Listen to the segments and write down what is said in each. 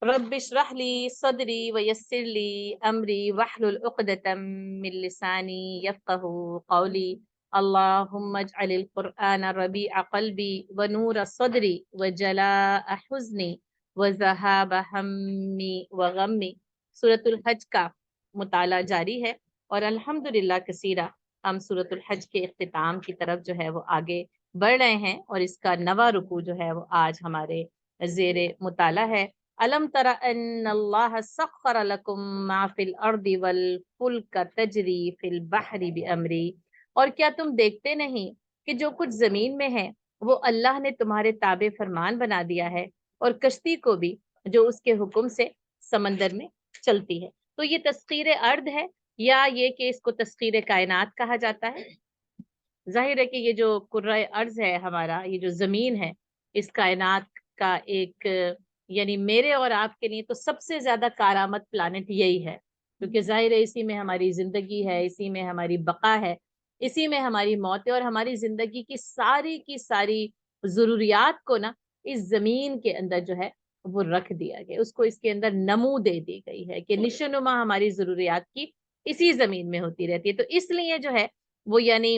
رب اشرح لی صدری ویسر لی امری واحلل عقدۃ من لسانی یفقهوا قولی اللهم اجعل القرآن ربیع قلبی ونور صدری وجلاء حزنی وذهاب ہمی وغمی۔ سورۃ الحج کا مطالعہ جاری ہے اور الحمدللہ کثیرہ ہم سورۃ الحج کے اختتام کی طرف جو ہے وہ آگے بڑھ رہے ہیں، اور اس کا نواں رکوع جو ہے وہ آج ہمارے زیر مطالعہ ہے۔ الم تر ان اللہ سخر لکم ما فی الارض والفلک تجری فی البحر بامری، اور کیا تم دیکھتے نہیں کہ جو کچھ زمین میں ہے وہ اللہ نے تمہارے تابع فرمان بنا دیا ہے، اور کشتی کو بھی جو اس کے حکم سے سمندر میں چلتی ہے۔ تو یہ تسخیر ارض ہے، یا یہ کہ اس کو تسخیر کائنات کہا جاتا ہے۔ ظاہر ہے کہ یہ جو کرۂ ارض ہے ہمارا، یہ جو زمین ہے، اس کائنات کا ایک یعنی میرے اور آپ کے لیے تو سب سے زیادہ کارآمد پلانٹ یہی ہے، کیونکہ ظاہر ہے اسی میں ہماری زندگی ہے، اسی میں ہماری بقا ہے، اسی میں ہماری موت ہے، اور ہماری زندگی کی ساری ضروریات کو نا اس زمین کے اندر جو ہے وہ رکھ دیا گیا، اس کو اس کے اندر نمو دے دی گئی ہے کہ نشو نما ہماری ضروریات کی اسی زمین میں ہوتی رہتی ہے۔ تو اس لیے جو ہے وہ یعنی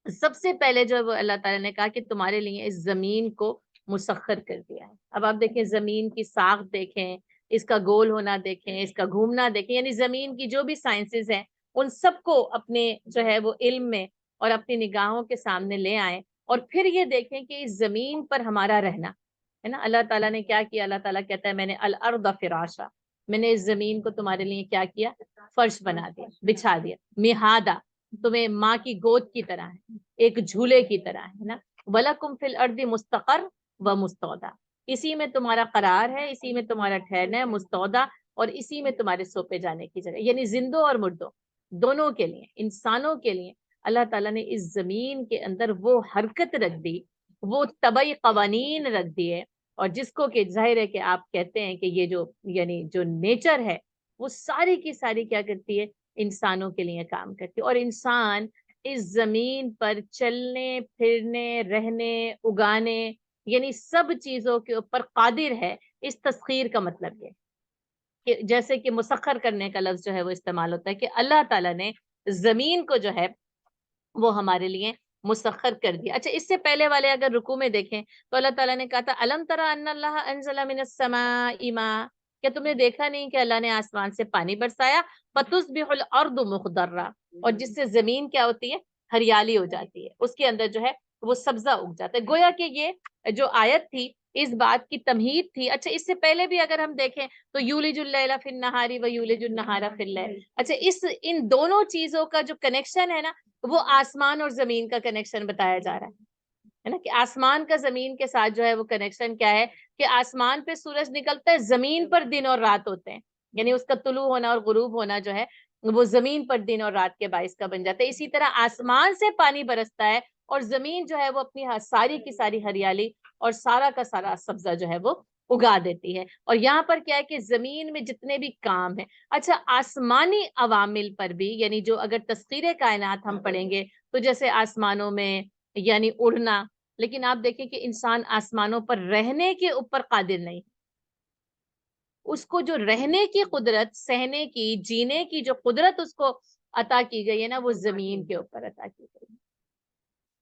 سب سے پہلے جو وہ اللہ تعالیٰ نے کہا کہ تمہارے لیے اس زمین کو مسخر کر دیا ہے۔ اب آپ دیکھیں زمین کی ساخت دیکھیں، اس کا گول ہونا دیکھیں، اس کا گھومنا دیکھیں، یعنی زمین کی جو بھی سائنسز ہیں ان سب کو اپنے جو ہے وہ علم میں اور اپنی نگاہوں کے سامنے لے آئیں، اور پھر یہ دیکھیں کہ اس زمین پر ہمارا رہنا ہے نا۔ اللہ تعالیٰ نے کیا کیا؟ اللہ تعالیٰ کہتا ہے میں نے الارض فراشا، میں نے اس زمین کو تمہارے لیے کیا کیا؟ فرش بنا دیا، بچھا دیا، مہادا، تمہیں ماں کی گود کی طرح ہے، ایک جھولے کی طرح ہے نا۔ وَلَكُمْ فِي الْأَرْضِ مُسْتَقَرٌّ وَمُسْتَوْدَعٌ، اسی میں تمہارا قرار ہے، اسی میں تمہارا ٹھہرنا ہے، مستودع، اور اسی میں تمہارے سوپے جانے کی جگہ، یعنی زندوں اور مردوں دونوں کے لیے، انسانوں کے لیے اللہ تعالیٰ نے اس زمین کے اندر وہ حرکت رکھ دی، وہ طبعی قوانین رکھ دیے، اور جس کو کہ ظاہر ہے کہ آپ کہتے ہیں کہ یہ جو یعنی جو نیچر ہے وہ ساری کی ساری کیا کرتی ہے؟ انسانوں کے لیے کام کرتی ہے، اور انسان اس زمین پر چلنے پھرنے رہنے اگانے یعنی سب چیزوں کے اوپر قادر ہے۔ اس تسخیر کا مطلب یہ کہ جیسے کہ مسخر کرنے کا لفظ جو ہے وہ استعمال ہوتا ہے کہ اللہ تعالیٰ نے زمین کو جو ہے وہ ہمارے لیے مسخر کر دیا۔ اچھا، اس سے پہلے والے اگر رکوع میں دیکھیں تو اللہ تعالیٰ نے کہا تھا الم تری ان اللہ انزل من السماء ماء، کیا تم نے دیکھا نہیں کہ اللہ نے آسمان سے پانی برسایا؟ فتصبح الارض مخضرا، اور جس سے زمین کیا ہوتی ہے؟ ہریالی ہو جاتی ہے، اس کے اندر جو ہے وہ سبزہ اگ جاتا ہے۔ گویا کہ یہ جو آیت تھی اس بات کی تمہید تھی۔ اچھا، اس سے پہلے بھی اگر ہم دیکھیں تو یولج اللیل فی النہار و یولج النہار فی اللیل، اچھا ان دونوں چیزوں کا جو کنیکشن ہے نا وہ آسمان اور زمین کا کنیکشن بتایا جا رہا ہے نا، کہ آسمان کا زمین کے ساتھ جو ہے وہ کنیکشن کیا ہے کہ آسمان پہ سورج نکلتا ہے، زمین پر دن اور رات ہوتے ہیں، یعنی اس کا طلوع ہونا اور غروب ہونا جو ہے وہ زمین پر دن اور رات کے باعث کا بن جاتا ہے۔ اسی طرح آسمان سے پانی برستا ہے اور زمین جو ہے وہ اپنی ساری کی ساری ہریالی اور سارا کا سارا سبزہ جو ہے وہ اگا دیتی ہے۔ اور یہاں پر کیا ہے کہ زمین میں جتنے بھی کام ہیں، اچھا آسمانی عوامل پر بھی، یعنی جو اگر تسخیر کائنات ہم پڑھیں گے تو جیسے آسمانوں میں یعنی اڑنا، لیکن آپ دیکھیں کہ انسان آسمانوں پر رہنے کے اوپر قادر نہیں، اس کو جو رہنے کی قدرت، سہنے کی، جینے کی جو قدرت اس کو عطا کی گئی ہے نا وہ زمین کے اوپر عطا کی گئی ہے۔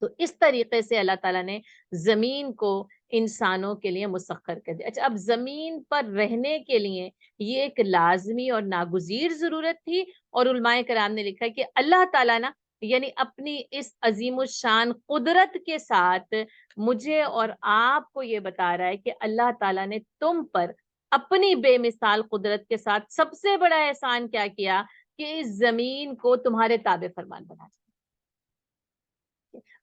تو اس طریقے سے اللہ تعالیٰ نے زمین کو انسانوں کے لیے مسخر کر دیا۔ اچھا، اب زمین پر رہنے کے لیے یہ ایک لازمی اور ناگزیر ضرورت تھی، اور علماء کرام نے لکھا ہے کہ اللہ تعالیٰ نا یعنی اپنی اس عظیم الشان قدرت کے ساتھ مجھے اور آپ کو یہ بتا رہا ہے کہ اللہ تعالیٰ نے تم پر اپنی بے مثال قدرت کے ساتھ سب سے بڑا احسان کیا کیا کہ اس زمین کو تمہارے تابع فرمان بنا دیا۔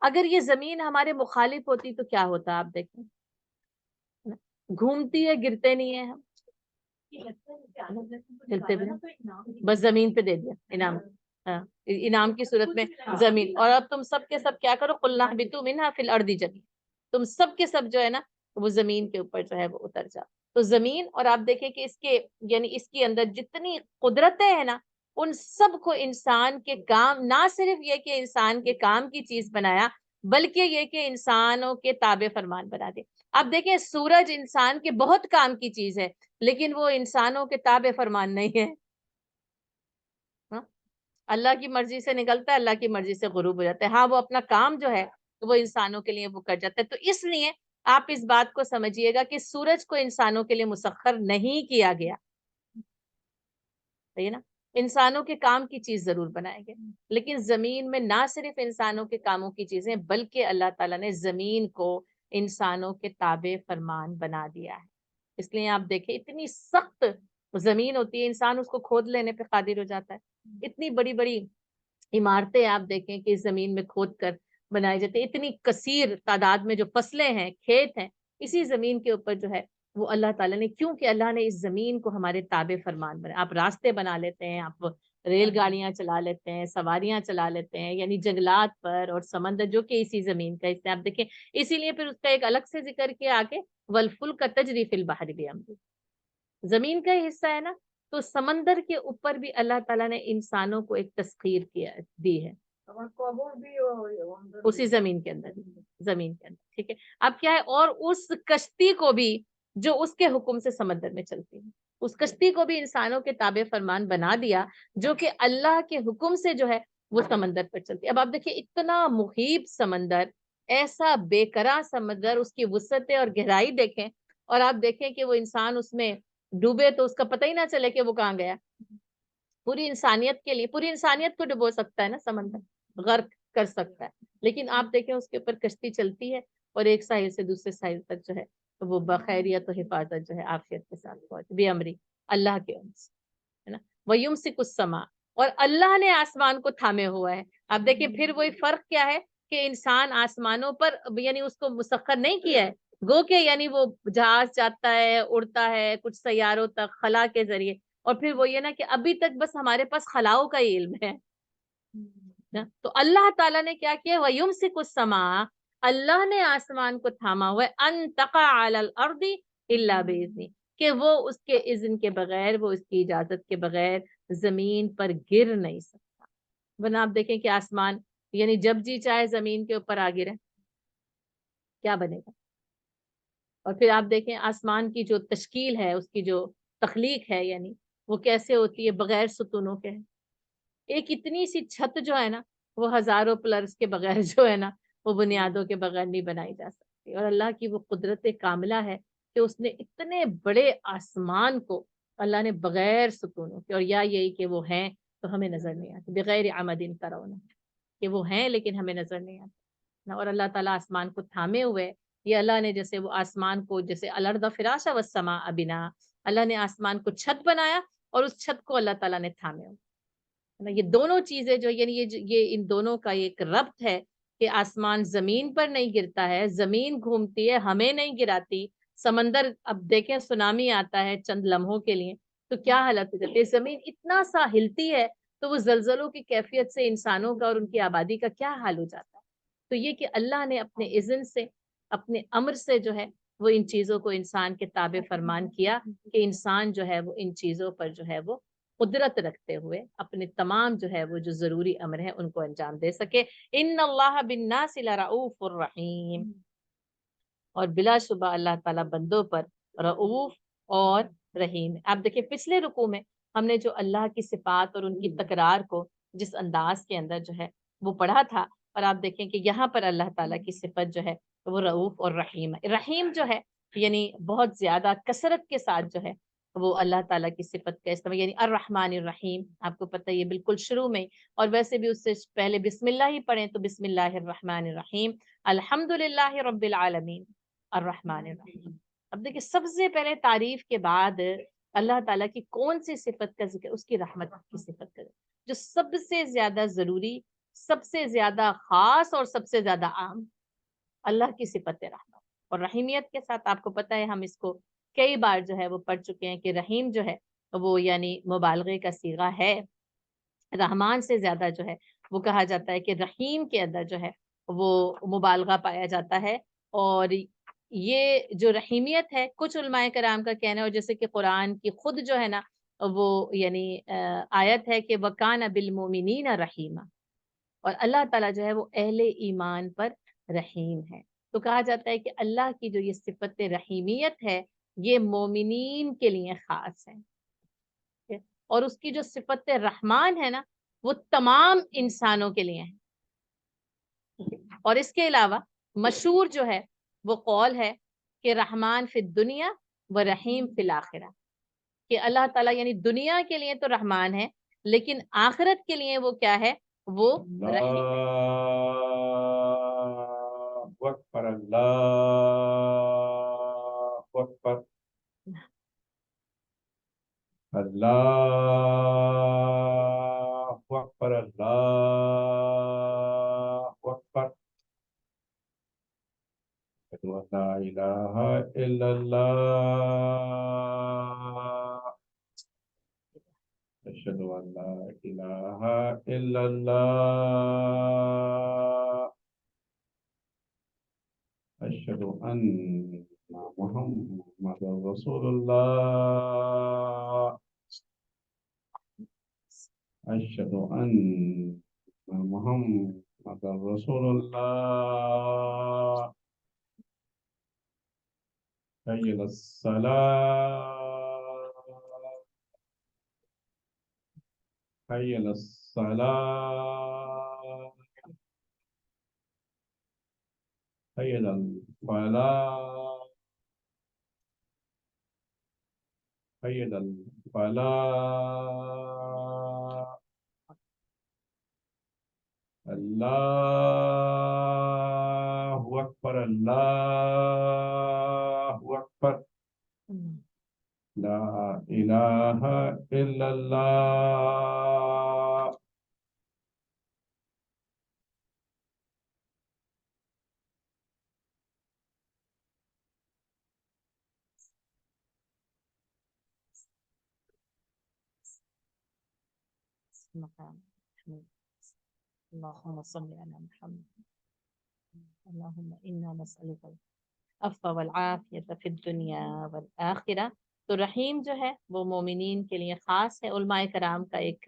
اگر یہ زمین ہمارے مخالف ہوتی تو کیا ہوتا؟ آپ دیکھیں، گھومتی ہے، گرتے نہیں ہیں ہم، ہلتے بھی نہیں، بس زمین پہ دے دیا انعام، ہاں، انعام کی صورت میں زمین۔ اور اب تم سب کے سب کیا کرو؟ قُلْ اهْبِطُوا مِنْهَا فِي الْأَرْضِ جَمِيعًا، تم سب کے سب جو ہے نا وہ زمین کے اوپر جو ہے وہ اتر جاؤ۔ تو زمین، اور آپ دیکھیں کہ اس کے یعنی اس کے اندر جتنی قدرتیں ہیں نا ان سب کو انسان کے کام، نہ صرف یہ کہ انسان کے کام کی چیز بنایا بلکہ یہ کہ انسانوں کے تابع فرمان بنا دے۔ آپ دیکھیں سورج انسان کے بہت کام کی چیز ہے، لیکن وہ انسانوں کے تابع فرمان نہیں ہے. ہاں؟ اللہ کی مرضی سے نکلتا ہے، اللہ کی مرضی سے غروب ہو جاتا ہے. ہاں وہ اپنا کام جو ہے وہ انسانوں کے لیے وہ کر جاتا ہے. تو اس لیے آپ اس بات کو سمجھیے گا کہ سورج کو انسانوں کے لیے مسخر نہیں کیا گیا. صحیح ہے نا؟ انسانوں کے کام کی چیز ضرور بنائے گئے، لیکن زمین میں نہ صرف انسانوں کے کاموں کی چیزیں بلکہ اللہ تعالیٰ نے زمین کو انسانوں کے تابع فرمان بنا دیا ہے. اس لیے آپ دیکھیں اتنی سخت زمین ہوتی ہے، انسان اس کو کھود لینے پہ قادر ہو جاتا ہے. اتنی بڑی بڑی عمارتیں آپ دیکھیں کہ زمین میں کھود کر بنائی جاتی ہیں. اتنی کثیر تعداد میں جو فصلیں ہیں، کھیت ہیں، اسی زمین کے اوپر جو ہے وہ اللہ تعالیٰ نے، کیونکہ اللہ نے اس زمین کو ہمارے تابع فرمان بنا. آپ راستے بنا لیتے ہیں، آپ ریل گاڑیاں چلا لیتے ہیں، سواریاں چلا لیتے ہیں، یعنی جنگلات پر اور سمندر جو کہ اسی زمین کا حصہ ہے. آپ دیکھیں اسی لیے پھر اس کا ایک الگ سے ذکر کیا آگے، والفلک تجری فی البحر بامرہ. زمین کا ہی حصہ ہے نا، تو سمندر کے اوپر بھی اللہ تعالیٰ نے انسانوں کو ایک تسخیر کیا دی ہے اسی زمین کے اندر، زمین کے اندر. ٹھیک ہے، اب کیا ہے، اور اس کشتی کو بھی جو اس کے حکم سے سمندر میں چلتی ہے، اس کشتی کو بھی انسانوں کے تابع فرمان بنا دیا جو کہ اللہ کے حکم سے جو ہے وہ سمندر پر چلتی ہے. اب آپ دیکھیں اتنا محیط سمندر، ایسا بے قرار سمندر، اس کی وسعتیں اور گہرائی دیکھیں، اور آپ دیکھیں کہ وہ انسان اس میں ڈوبے تو اس کا پتہ ہی نہ چلے کہ وہ کہاں گیا. پوری انسانیت کے لیے، پوری انسانیت کو ڈبو سکتا ہے نا سمندر، غرق کر سکتا ہے. لیکن آپ دیکھیں اس کے اوپر کشتی چلتی ہے اور ایک ساحل سے دوسرے ساحل تک جو ہے وہ بخیریت و حفاظت جو ہے عافیت کے ساتھ پہنچ بے امری، اللہ کے امر سے، ہے نا. وَيُمْسِكُ السَّمَاءَ، اور اللہ نے آسمان کو تھامے ہوا ہے. آپ دیکھیں پھر وہی فرق کیا ہے کہ انسان آسمانوں پر یعنی اس کو مسخر نہیں کیا ہے، گو کہ یعنی وہ جہاز جاتا ہے، اڑتا ہے کچھ سیاروں تک خلا کے ذریعے، اور پھر وہ یہ نا کہ ابھی تک بس ہمارے پاس خلاؤں کا ہی علم ہے نا. تو اللہ تعالیٰ نے کیا کیا، وَيُمْسِكُ السَّمَاءَ، اللہ نے آسمان کو تھاما ہوا ہے، أَن تَقَعَ عَلَى الْأَرْضِ إِلَّا بِإِذْنِهِ، کہ وہ اس کے اذن کے بغیر، وہ اس کی اجازت کے بغیر زمین پر گر نہیں سکتا. ورنہ آپ دیکھیں کہ آسمان یعنی جب جی چاہے زمین کے اوپر آ گرے کیا بنے گا. اور پھر آپ دیکھیں آسمان کی جو تشکیل ہے، اس کی جو تخلیق ہے، یعنی وہ کیسے ہوتی ہے، بغیر ستونوں کے. ایک اتنی سی چھت جو ہے نا وہ ہزاروں پلرز کے بغیر جو ہے نا وہ بنیادوں کے بغیر نہیں بنائی جا سکتی. اور اللہ کی وہ قدرت کاملہ ہے کہ اس نے اتنے بڑے آسمان کو اللہ نے بغیر ستونوں کے، اور یا یہی کہ وہ ہیں تو ہمیں نظر نہیں آتے، بغیر عمد ترون، کہ وہ ہیں لیکن ہمیں نظر نہیں آتے. اور اللہ تعالیٰ آسمان کو تھامے ہوئے، یہ اللہ نے جیسے وہ آسمان کو جیسے الارض فراشا والسماء بنا، اللہ نے آسمان کو چھت بنایا اور اس چھت کو اللہ تعالیٰ نے تھامے ہوئے. یہ دونوں چیزیں جو یعنی یہ ان دونوں کا ایک ربط ہے کہ آسمان زمین پر نہیں گرتا ہے، زمین گھومتی ہے ہمیں نہیں گراتی. سمندر اب دیکھیں سونامی آتا ہے چند لمحوں کے لیے تو کیا حالت ہو جاتی ہے، زمین اتنا سا ہلتی ہے تو وہ زلزلوں کی کیفیت سے انسانوں کا اور ان کی آبادی کا کیا حال ہو جاتا ہے. تو یہ کہ اللہ نے اپنے اذن سے، اپنے امر سے جو ہے وہ ان چیزوں کو انسان کے تابع فرمان کیا کہ انسان جو ہے وہ ان چیزوں پر جو ہے وہ قدرت رکھتے ہوئے اپنے تمام جو ہے وہ جو ضروری امر ہیں ان کو انجام دے سکے. ان اللہ بالناس لرؤوف الرحیم، اور بلا شبہ اللہ تعالیٰ بندوں پر رؤوف اور رحیم. آپ دیکھیں پچھلے رکوع میں ہم نے جو اللہ کی صفات اور ان کی تکرار کو جس انداز کے اندر جو ہے وہ پڑھا تھا، اور آپ دیکھیں کہ یہاں پر اللہ تعالیٰ کی صفت جو ہے وہ رؤوف اور رحیم ہے. رحیم جو ہے یعنی بہت زیادہ کثرت کے ساتھ جو ہے وہ اللہ تعالیٰ کی صفت کا استعمال، یعنی الرحمن الرحیم. آپ کو پتہ یہ بالکل شروع میں، اور ویسے بھی اس سے پہلے بسم اللہ ہی پڑھیں تو بسم اللہ الرحمن الرحیم، الحمد للہ رب العالمین الرحمن الرحیم. اب دیکھیں سب سے پہلے تعریف کے بعد اللہ تعالیٰ کی کون سی صفت کا ذکر، اس کی رحمت کی صفت کا ذکر، جو سب سے زیادہ ضروری، سب سے زیادہ خاص اور سب سے زیادہ عام، اللہ کی صفت رحمت اور رحیمیت کے ساتھ. آپ کو پتہ ہے ہم اس کو کئی بار جو ہے وہ پڑھ چکے ہیں کہ رحیم جو ہے وہ یعنی مبالغے کا صیغہ ہے. رحمان سے زیادہ جو ہے وہ کہا جاتا ہے کہ رحیم کے اندر جو ہے وہ مبالغہ پایا جاتا ہے. اور یہ جو رحیمیت ہے کچھ علماء کرام کا کہنا ہے، اور جیسے کہ قرآن کی خود جو ہے نا وہ یعنی آیت ہے کہ وَكَانَ بِالْمُؤْمِنِينَ رَحِيمًا، اور اللہ تعالیٰ جو ہے وہ اہل ایمان پر رحیم ہے. تو کہا جاتا ہے کہ اللہ کی جو یہ صفت رحیمیت ہے یہ مومنین کے لیے خاص ہے، اور اس کی جو صفت رحمان ہے نا وہ تمام انسانوں کے لیے ہے۔ اور اس کے علاوہ مشہور جو ہے وہ قول ہے کہ رحمان فی الدنیا و رحیم فی الآخرہ، کہ اللہ تعالیٰ یعنی دنیا کے لیے تو رحمان ہے لیکن آخرت کے لیے وہ کیا ہے، وہ رحیم ہے۔ اللہ اکبر، اللہ اکبر، اللہ اکبر، اللہ اکبر، اشہد ان لا الہ الا اللہ، اشہد ان لا الہ الا اللہ، اشہد ان محمد رسول اللہ، اشہد ان محمد رسول اللہ، حی علی الصلاۃ، حی علی الصلاۃ، حی علی الفلاح، حی علی الفلاح، اللہ اکبر، اللہ اکبر، لا الہ الا اللہ۔ اللهم صل على محمد اللهم انا نسألك العفو والعافیت فی الدنیا والآخرہ۔ تو رحیم جو ہے وہ مومنین کے لیے خاص ہے۔ علماء کرام کا ایک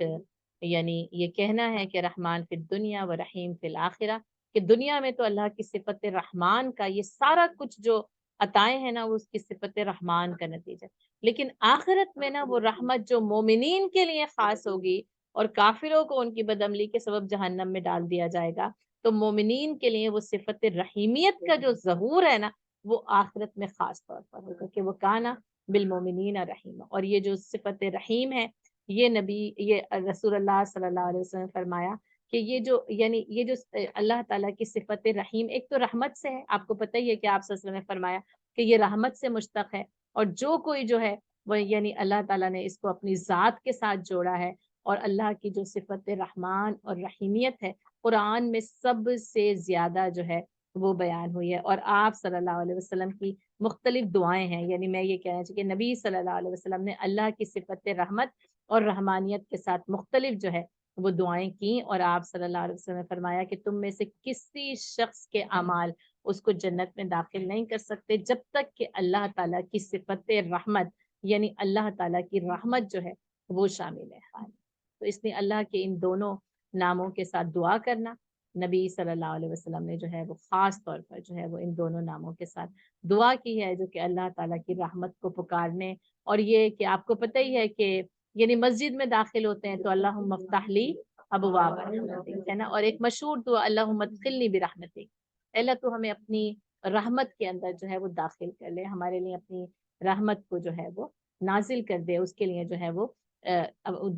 یعنی یہ کہنا ہے کہ رحمان فی الدنیا و رحیم فی الآخرہ، کہ دنیا میں تو اللہ کی صفت رحمان کا یہ سارا کچھ جو عطائیں ہیں نا وہ اس کی صفت رحمان کا نتیجہ، لیکن آخرت میں نا وہ رحمت جو مومنین کے لیے خاص ہوگی اور کافروں کو ان کی بدعملی کے سبب جہنم میں ڈال دیا جائے گا، تو مومنین کے لیے وہ صفت رحیمیت کا جو ظہور ہے نا وہ آخرت میں خاص طور پر ہوگا کہ وہ کانا بالمومنین رحیم۔ اور یہ جو صفت رحیم ہے یہ نبی یہ رسول اللہ صلی اللہ علیہ وسلم نے فرمایا کہ یہ جو یعنی یہ جو اللہ تعالیٰ کی صفت رحیم ایک تو رحمت سے ہے، آپ کو پتہ ہی ہے کہ آپ صلی اللہ علیہ وسلم نے فرمایا کہ یہ رحمت سے مشتق ہے، اور جو کوئی جو ہے وہ یعنی اللہ تعالیٰ نے اس کو اپنی ذات کے ساتھ جوڑا ہے، اور اللہ کی جو صفت رحمان اور رحیمیت ہے قرآن میں سب سے زیادہ جو ہے وہ بیان ہوئی ہے۔ اور آپ صلی اللہ علیہ وسلم کی مختلف دعائیں ہیں، یعنی میں یہ کہنا چاہیے کہ نبی صلی اللہ علیہ وسلم نے اللہ کی صفت رحمت اور رحمانیت کے ساتھ مختلف جو ہے وہ دعائیں کی، اور آپ صلی اللہ علیہ وسلم نے فرمایا کہ تم میں سے کسی شخص کے اعمال اس کو جنت میں داخل نہیں کر سکتے جب تک کہ اللہ تعالیٰ کی صفت رحمت یعنی اللہ تعالیٰ کی رحمت جو ہے وہ شامل ہے۔ تو اس لیے اللہ کے ان دونوں ناموں کے ساتھ دعا کرنا، نبی صلی اللہ علیہ وسلم نے جو ہے وہ خاص طور پر جو ہے وہ ان دونوں ناموں کے ساتھ دعا کی ہے، جو کہ اللہ تعالیٰ کی رحمت کو پکارنے، اور یہ کہ آپ کو پتہ ہی ہے کہ یعنی مسجد میں داخل ہوتے ہیں تو اللہم افتح لی ابواب رحمتک ہے نا، اور ایک مشہور دعا اللہم ادخلنی برحمتک، اللہ تو ہمیں اپنی رحمت کے اندر جو ہے وہ داخل کر لے، ہمارے لیے اپنی رحمت کو جو ہے وہ نازل کر دے، اس کے لیے جو ہے وہ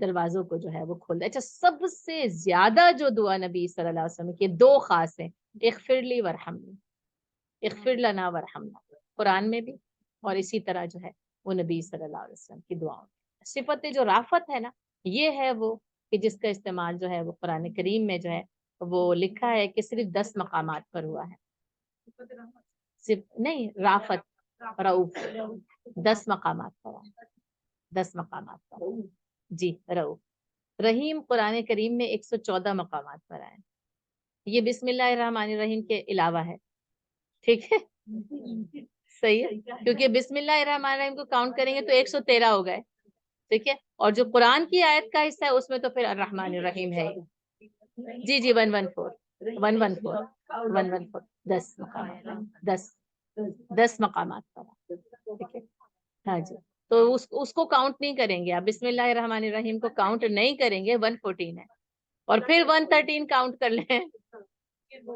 دروازوں کو جو ہے وہ کھول دے۔ اچھا، سب سے زیادہ جو دعا نبی صلی اللہ علیہ وسلم کی دو خاص ہیں، اغفر لی ورحمنی، اغفر لنا ورحمنا، قرآن میں بھی اور اسی طرح جو ہے وہ نبی صلی اللہ علیہ وسلم کی دعاؤں۔ صفت جو رافت ہے نا یہ ہے وہ کہ جس کا استعمال جو ہے وہ قرآن کریم میں جو ہے وہ لکھا ہے کہ صرف 10 مقامات پر ہوا ہے، صرف نہیں رافت رعوف 10 مقامات پر ہے، 10 مقامات پر جی رعوف۔ رحیم قرآن کریم میں 114 مقامات پر آئے، یہ بسم اللہ الرحمن الرحیم کے علاوہ ہے، ٹھیک ہے صحیح ہے، کیونکہ بسم اللہ الرحمن الرحیم کو کاؤنٹ کریں گے تو 113 ہو گئے، ٹھیک ہے، اور جو قرآن کی آیت کا حصہ ہے اس میں تو پھر الرحمن الرحیم ہے جی 114 114 10 مقامات 10 مقامات پر، ٹھیک ہے. ہاں جی، تو اس کو کاؤنٹ نہیں کریں گے آپ، بسم اللہ الرحمن الرحیم کو کاؤنٹ نہیں کریں گے، 114 ہے، اور پھر 113 کاؤنٹ کر لیں،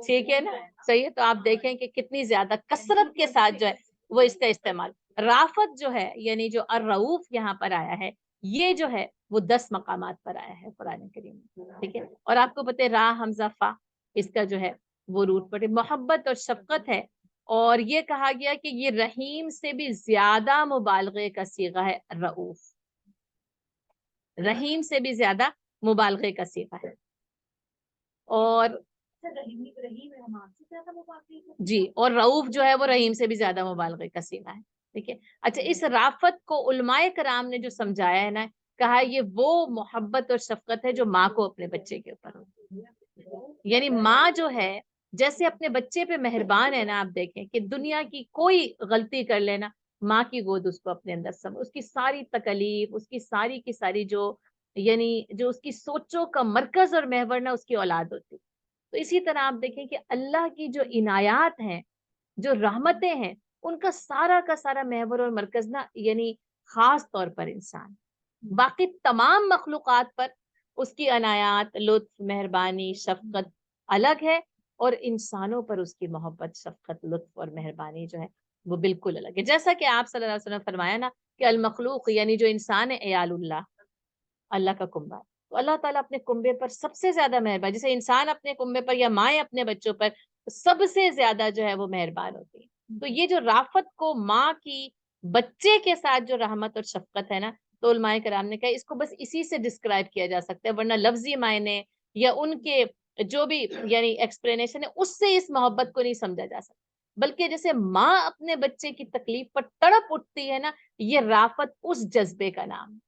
ٹھیک ہے نا. صحیح ہے. تو آپ دیکھیں کہ کتنی زیادہ کثرت کے ساتھ جو ہے وہ اس کا استعمال. رافت جو ہے یعنی جو الرؤوف یہاں پر آیا ہے، یہ جو ہے وہ 10 مقامات پر آیا ہے قرآن کریم میں، ٹھیک ہے. اور آپ کو پتہ ہے را حمزہ فا، اس کا جو ہے وہ روٹ پر محبت اور شفقت ہے. اور یہ کہا گیا کہ یہ رحیم سے بھی زیادہ مبالغے کا صیغہ ہے رؤوف، رحیم سے بھی زیادہ مبالغے کا صیغہ ہے. اور جی، اور رؤوف جو ہے وہ رحیم سے بھی زیادہ مبالغے کا صیغہ ہے، ٹھیک ہے. اچھا، اس رافت کو علماء کرام نے جو سمجھایا ہے نا، کہا یہ وہ محبت اور شفقت ہے جو ماں کو اپنے بچے کے اوپر ہوتی ہے. یعنی ماں جو ہے جیسے اپنے بچے پہ مہربان ہے نا، آپ دیکھیں کہ دنیا کی کوئی غلطی کر لینا، ماں کی گود اس کو اپنے اندر سب، اس کی ساری تکلیف، اس کی ساری کی ساری جو یعنی جو اس کی سوچوں کا مرکز اور محور نا اس کی اولاد ہوتی. تو اسی طرح آپ دیکھیں کہ اللہ کی جو عنایات ہیں، جو رحمتیں ہیں، ان کا سارا محور اور مرکز نا یعنی خاص طور پر انسان. باقی تمام مخلوقات پر اس کی عنایات، لطف، مہربانی، شفقت الگ ہے، اور انسانوں پر اس کی محبت، شفقت، لطف اور مہربانی جو ہے وہ بالکل الگ ہے. جیسا کہ آپ صلی اللہ علیہ وسلم نے فرمایا نا کہ المخلوق یعنی جو انسان ہے عیال اللہ، اللہ کا کنبہ ہے. تو اللہ تعالیٰ اپنے کنبے پر سب سے زیادہ مہربان، جیسے انسان اپنے کنبے پر یا مائیں اپنے بچوں پر سب سے زیادہ جو ہے وہ مہربان ہوتی ہے. تو یہ جو رافت کو ماں کی بچے کے ساتھ جو رحمت اور شفقت ہے نا، تو علماء کرام نے کہا اس کو بس اسی سے ڈسکرائب کیا جا سکتا ہے، ورنہ لفظی معنی یا ان کے جو بھی یعنی ایکسپلینیشن ہے اس سے اس محبت کو نہیں سمجھا جا سکتا. بلکہ جیسے ماں اپنے بچے کی تکلیف پر تڑپ اٹھتی ہے نا، یہ رافت اس جذبے کا نام ہے،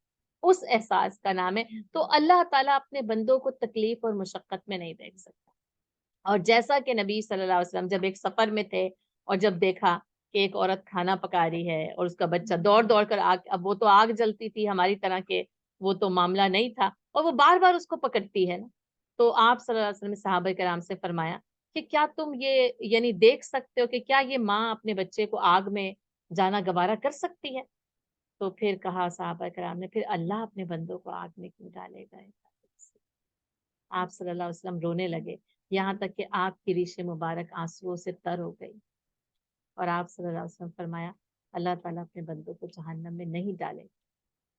اس احساس کا نام ہے. تو اللہ تعالیٰ اپنے بندوں کو تکلیف اور مشقت میں نہیں دیکھ سکتا. اور جیسا کہ نبی صلی اللہ علیہ وسلم جب ایک سفر میں تھے اور جب دیکھا کہ ایک عورت کھانا پکا رہی ہے اور اس کا بچہ دوڑ کر آگ، اب وہ تو آگ جلتی تھی، ہماری طرح کے وہ تو معاملہ نہیں تھا، اور وہ بار بار اس کو پکڑتی ہے نا. تو آپ صلی اللہ علیہ وسلم نے صحابہ کرام سے فرمایا کہ کیا تم یہ یعنی دیکھ سکتے ہو کہ کیا یہ ماں اپنے بچے کو آگ میں جانا گوارا کر سکتی ہے؟ تو پھر کہا صحابہ کرام نے، پھر اللہ اپنے بندوں کو آگ میں کیوں ڈالے گا؟ آپ صلی اللہ علیہ وسلم رونے لگے، یہاں تک کہ آپ کی ریش مبارک آنسوؤں سے تر ہو گئی. اور آپ صلی اللہ علیہ وسلم فرمایا اللہ تعالیٰ اپنے بندوں کو جہنم میں نہیں ڈالے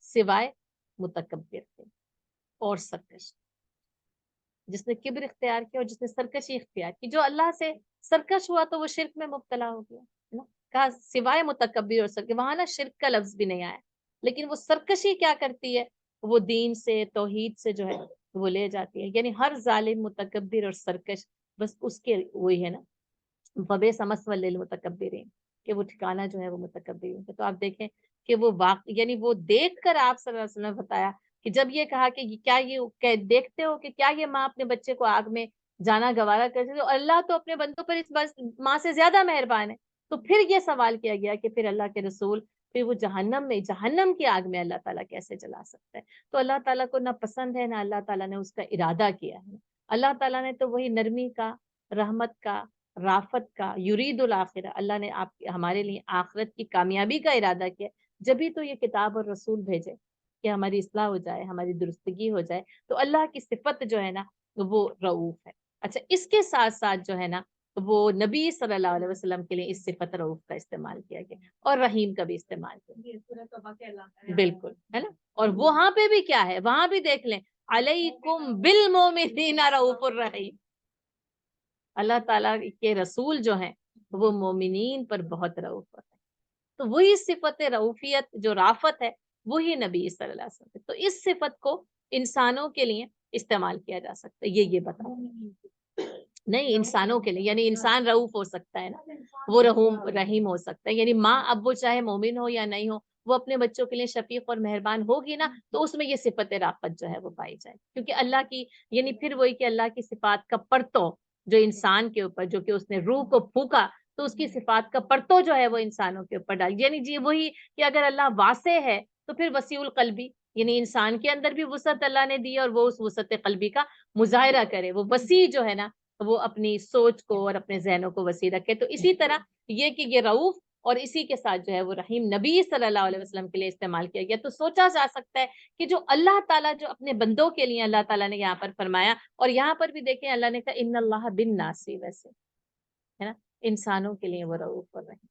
سوائے متکبر کے اور سرکش. جس نے کبر اختیار کیا اور جس نے سرکشی اختیار کی، جو اللہ سے سرکش ہوا تو وہ شرک میں مبتلا ہو گیا نا. کہا سوائے متکبر اور سرکش، وہاں نا شرک کا لفظ بھی نہیں آیا، لیکن وہ سرکشی کیا کرتی ہے، وہ دین سے توحید سے جو ہے وہ لے جاتی ہے. یعنی ہر ظالم، متکبر اور سرکش بس اس کے وہی ہے نا، فبئس مثوی للمتکبرین، کہ وہ ٹھکانہ جو ہے وہ متکبرین کا. تو آپ دیکھیں کہ وہ یعنی وہ دیکھ کر آپ صلی اللہ علیہ وسلم نے بتایا کہ جب یہ کہا کہ کیا یہ دیکھتے ہو کہ کیا یہ ماں اپنے بچے کو آگ میں جانا گوارا کر سکتی، اور اللہ تو اپنے بندوں پر اس ماں سے زیادہ مہربان ہے. تو پھر یہ سوال کیا گیا کہ پھر اللہ کے رسول، پھر وہ جہنم کی آگ میں اللہ تعالیٰ کیسے جلا سکتا ہے؟ تو اللہ تعالیٰ کو نہ پسند ہے، نہ اللہ تعالیٰ نے اس کا ارادہ کیا ہے. اللہ تعالیٰ نے تو وہی نرمی کا، رحمت کا، رافت کا، یرید الآخرہ، اللہ نے ہمارے لیے آخرت کی کامیابی کا ارادہ کیا، جبھی تو یہ کتاب اور رسول بھیجے کہ ہماری اصلاح ہو جائے، ہماری درستگی ہو جائے. تو اللہ کی صفت جو ہے نا وہ رؤوف ہے. اچھا، اس کے ساتھ ساتھ جو ہے نا وہ نبی صلی اللہ علیہ وسلم کے لیے اس صفت رؤوف کا استعمال کیا گیا، اور رحیم کا بھی استعمال کیا. بالکل ہے نا. اور وہاں پہ بھی کیا ہے، وہاں بھی دیکھ لیں، علیکم بالمؤمنین رؤوف الرحیم. اللہ تعالیٰ کے رسول جو ہیں وہ مومنین پر بہت رؤوف ہے. تو وہی صفت رؤوفیت جو رافت ہے وہی نبی صلی اللہ علیہ وسلم. تو اس صفت کو انسانوں کے لیے استعمال کیا جا سکتا ہے، یہ بتاؤ نہیں انسانوں کے لیے، یعنی انسان رؤوف ہو سکتا ہے نا، وہ رحیم ہو سکتا ہے. یعنی ماں اب وہ چاہے مومن ہو یا نہیں ہو، وہ اپنے بچوں کے لیے شفیق اور مہربان ہوگی نا، تو اس میں یہ صفت رافت جو ہے وہ پائی جائے. کیونکہ اللہ کی یعنی پھر وہی کہ اللہ کی صفات کا پرتو جو انسان کے اوپر، جو کہ اس نے روح کو پھونکا، تو اس کی صفات کا پرتو جو ہے وہ انسانوں کے اوپر ڈال. یعنی جی وہی کہ اگر اللہ واسع ہے تو پھر وسیع القلبی، یعنی انسان کے اندر بھی وسعت اللہ نے دی اور وہ اس وسعت قلبی کا مظاہرہ کرے، وہ وسیع جو ہے نا وہ اپنی سوچ کو اور اپنے ذہنوں کو وسیع رکھے. تو اسی طرح یہ کہ یہ رعوف اور اسی کے ساتھ جو ہے وہ رحیم نبی صلی اللہ علیہ وسلم کے لیے استعمال کیا گیا. تو سوچا جا سکتا ہے کہ جو اللہ تعالیٰ جو اپنے بندوں کے لیے اللہ تعالیٰ نے یہاں پر فرمایا, اور یہاں پر بھی دیکھیں اللہ نے کہا ان اللہ بالناس, ویسے ہے نا انسانوں کے لیے وہ رعوف اور رحیم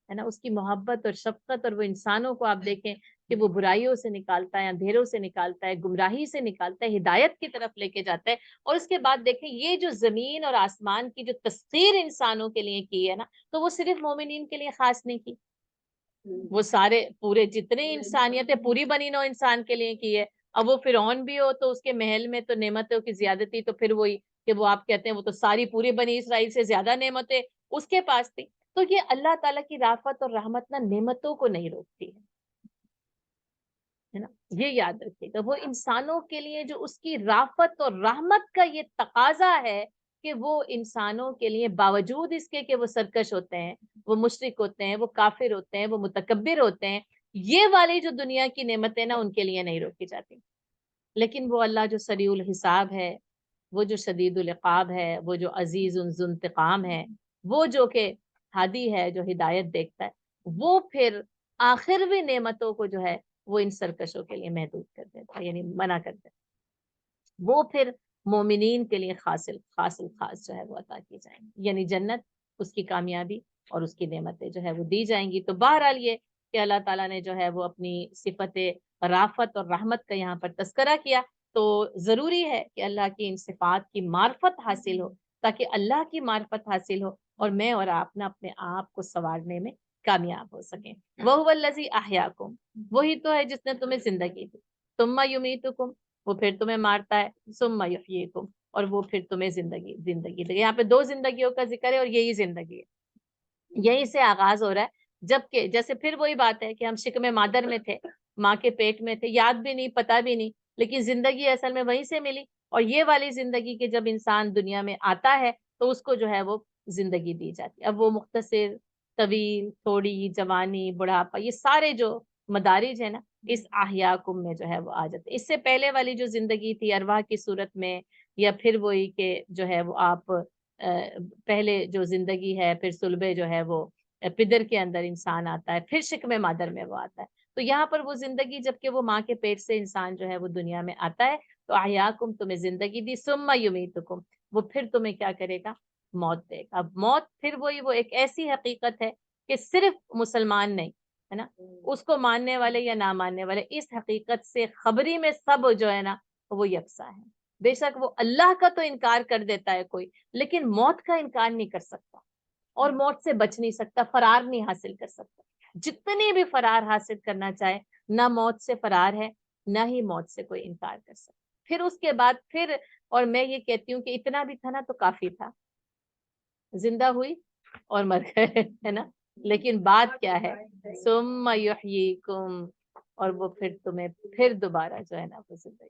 ہے نا, اس کی محبت اور شفقت, اور وہ انسانوں کو آپ دیکھیں کہ وہ برائیوں سے نکالتا ہے, اندھیروں سے نکالتا ہے, گمراہی سے نکالتا ہے, ہدایت کی طرف لے کے جاتا ہے. اور اس کے بعد دیکھیں یہ جو زمین اور آسمان کی جو تسخیر انسانوں کے لیے کی ہے نا, تو وہ صرف مومنین کے لیے خاص نہیں کی, وہ سارے پورے جتنے انسانیت ہے پوری بنی نو انسان کے لیے کی ہے. اب وہ فرعون بھی ہو تو اس کے محل میں تو نعمتوں کی زیادتی, تو پھر وہی کہ وہ آپ کہتے ہیں وہ تو ساری پوری بنی اسرائیل سے زیادہ نعمتیں اس کے پاس تھی. تو یہ اللہ تعالیٰ کی رافت اور رحمت نہ نعمتوں کو نہیں روکتی ہے نا, یہ یاد رکھیے گا. وہ انسانوں کے لیے جو اس کی رافت اور رحمت کا یہ تقاضا ہے کہ وہ انسانوں کے لیے باوجود اس کے کہ وہ سرکش ہوتے ہیں, وہ مشرک ہوتے ہیں, وہ کافر ہوتے ہیں, وہ متکبر ہوتے ہیں, یہ والی جو دنیا کی نعمتیں نا ان کے لیے نہیں روکی جاتی. لیکن وہ اللہ جو سریع الحساب ہے, وہ جو شدید العقاب ہے, وہ جو عزیز ذو انتقام ہے, وہ جو کہ ہادی ہے, جو ہدایت دیکھتا ہے, وہ پھر آخروی نعمتوں کو جو ہے وہ ان سرکشوں کے لیے محدود کر دیتا ہے, یعنی منع کر دیتا ہے. وہ پھر مومنین کے لیے خاص جو ہے وہ عطا کی جائیں گی, یعنی جنت, اس کی کامیابی اور اس کی نعمتیں جو ہے وہ دی جائیں گی. تو بہرحال یہ کہ اللہ تعالیٰ نے جو ہے وہ اپنی صفت رافت اور رحمت کا یہاں پر تذکرہ کیا. تو ضروری ہے کہ اللہ کی ان صفات کی معرفت حاصل ہو, تاکہ اللہ کی معرفت حاصل ہو اور میں اور آپ نہ اپنے آپ کو سنوارنے میں کامیاب ہو سکیں. وَهُوَ الَّذِي أَحْيَاكُمْ, وہی تو ہے جس نے تمہیں زندگی دی. ثُمَّ يُمِيتُكُمْ, وہ پھر تمہیں مارتا ہے. ثُمَّ يُحْيِيكُمْ, اور وہ پھر تمہیں زندگی دے. یہاں پہ دو زندگیوں کا ذکر ہے اور یہی زندگی ہے, یہیں سے آغاز ہو رہا ہے. جبکہ جیسے پھر وہی بات ہے کہ ہم شکم مادر میں تھے, ماں کے پیٹ میں تھے, یاد بھی نہیں, پتہ بھی نہیں, لیکن زندگی اصل میں وہیں سے ملی. اور یہ والی زندگی کے جب انسان دنیا میں آتا ہے تو اس کو جو ہے وہ زندگی دی جاتی ہے. اب وہ مختصر, طویل, تھوڑی, جوانی, بڑھاپا, یہ سارے جو مدارج ہے نا اس احیاکم میں جو ہے وہ آ جاتے. اس سے پہلے والی جو زندگی تھی ارواح کی صورت میں, یا پھر وہی کہ جو ہے وہ آپ پہلے جو زندگی ہے, پھر صلبے جو ہے وہ پدر کے اندر انسان آتا ہے, پھر شکم مادر میں وہ آتا ہے. تو یہاں پر وہ زندگی جب کہ وہ ماں کے پیٹ سے انسان جو ہے وہ دنیا میں آتا ہے, تو احیاکم تمہیں زندگی دی. ثم یمیتکم, وہ پھر تمہیں کیا کرے گا, موت دے گا. اب موت پھر وہی وہ ایک ایسی حقیقت ہے کہ صرف مسلمان نہیں ہے نا, اس کو ماننے والے یا نہ ماننے والے اس حقیقت سے خبری میں سب جو ہے نا وہ یکساں ہے. بے شک وہ اللہ کا تو انکار کر دیتا ہے کوئی, لیکن موت کا انکار نہیں کر سکتا, اور موت سے بچ نہیں سکتا, فرار نہیں حاصل کر سکتا. جتنی بھی فرار حاصل کرنا چاہے, نہ موت سے فرار ہے, نہ ہی موت سے کوئی انکار کر سکتا. پھر اس کے بعد پھر, اور میں یہ کہتی ہوں کہ اتنا بھی تھا نا تو کافی تھا, زندہ ہوئی اور مر گئے ہے نا, لیکن بات کیا ہے, ثم یحییکم, اور وہ پھر تمہیں پھر دوبارہ جو ہے نا وہ زندگی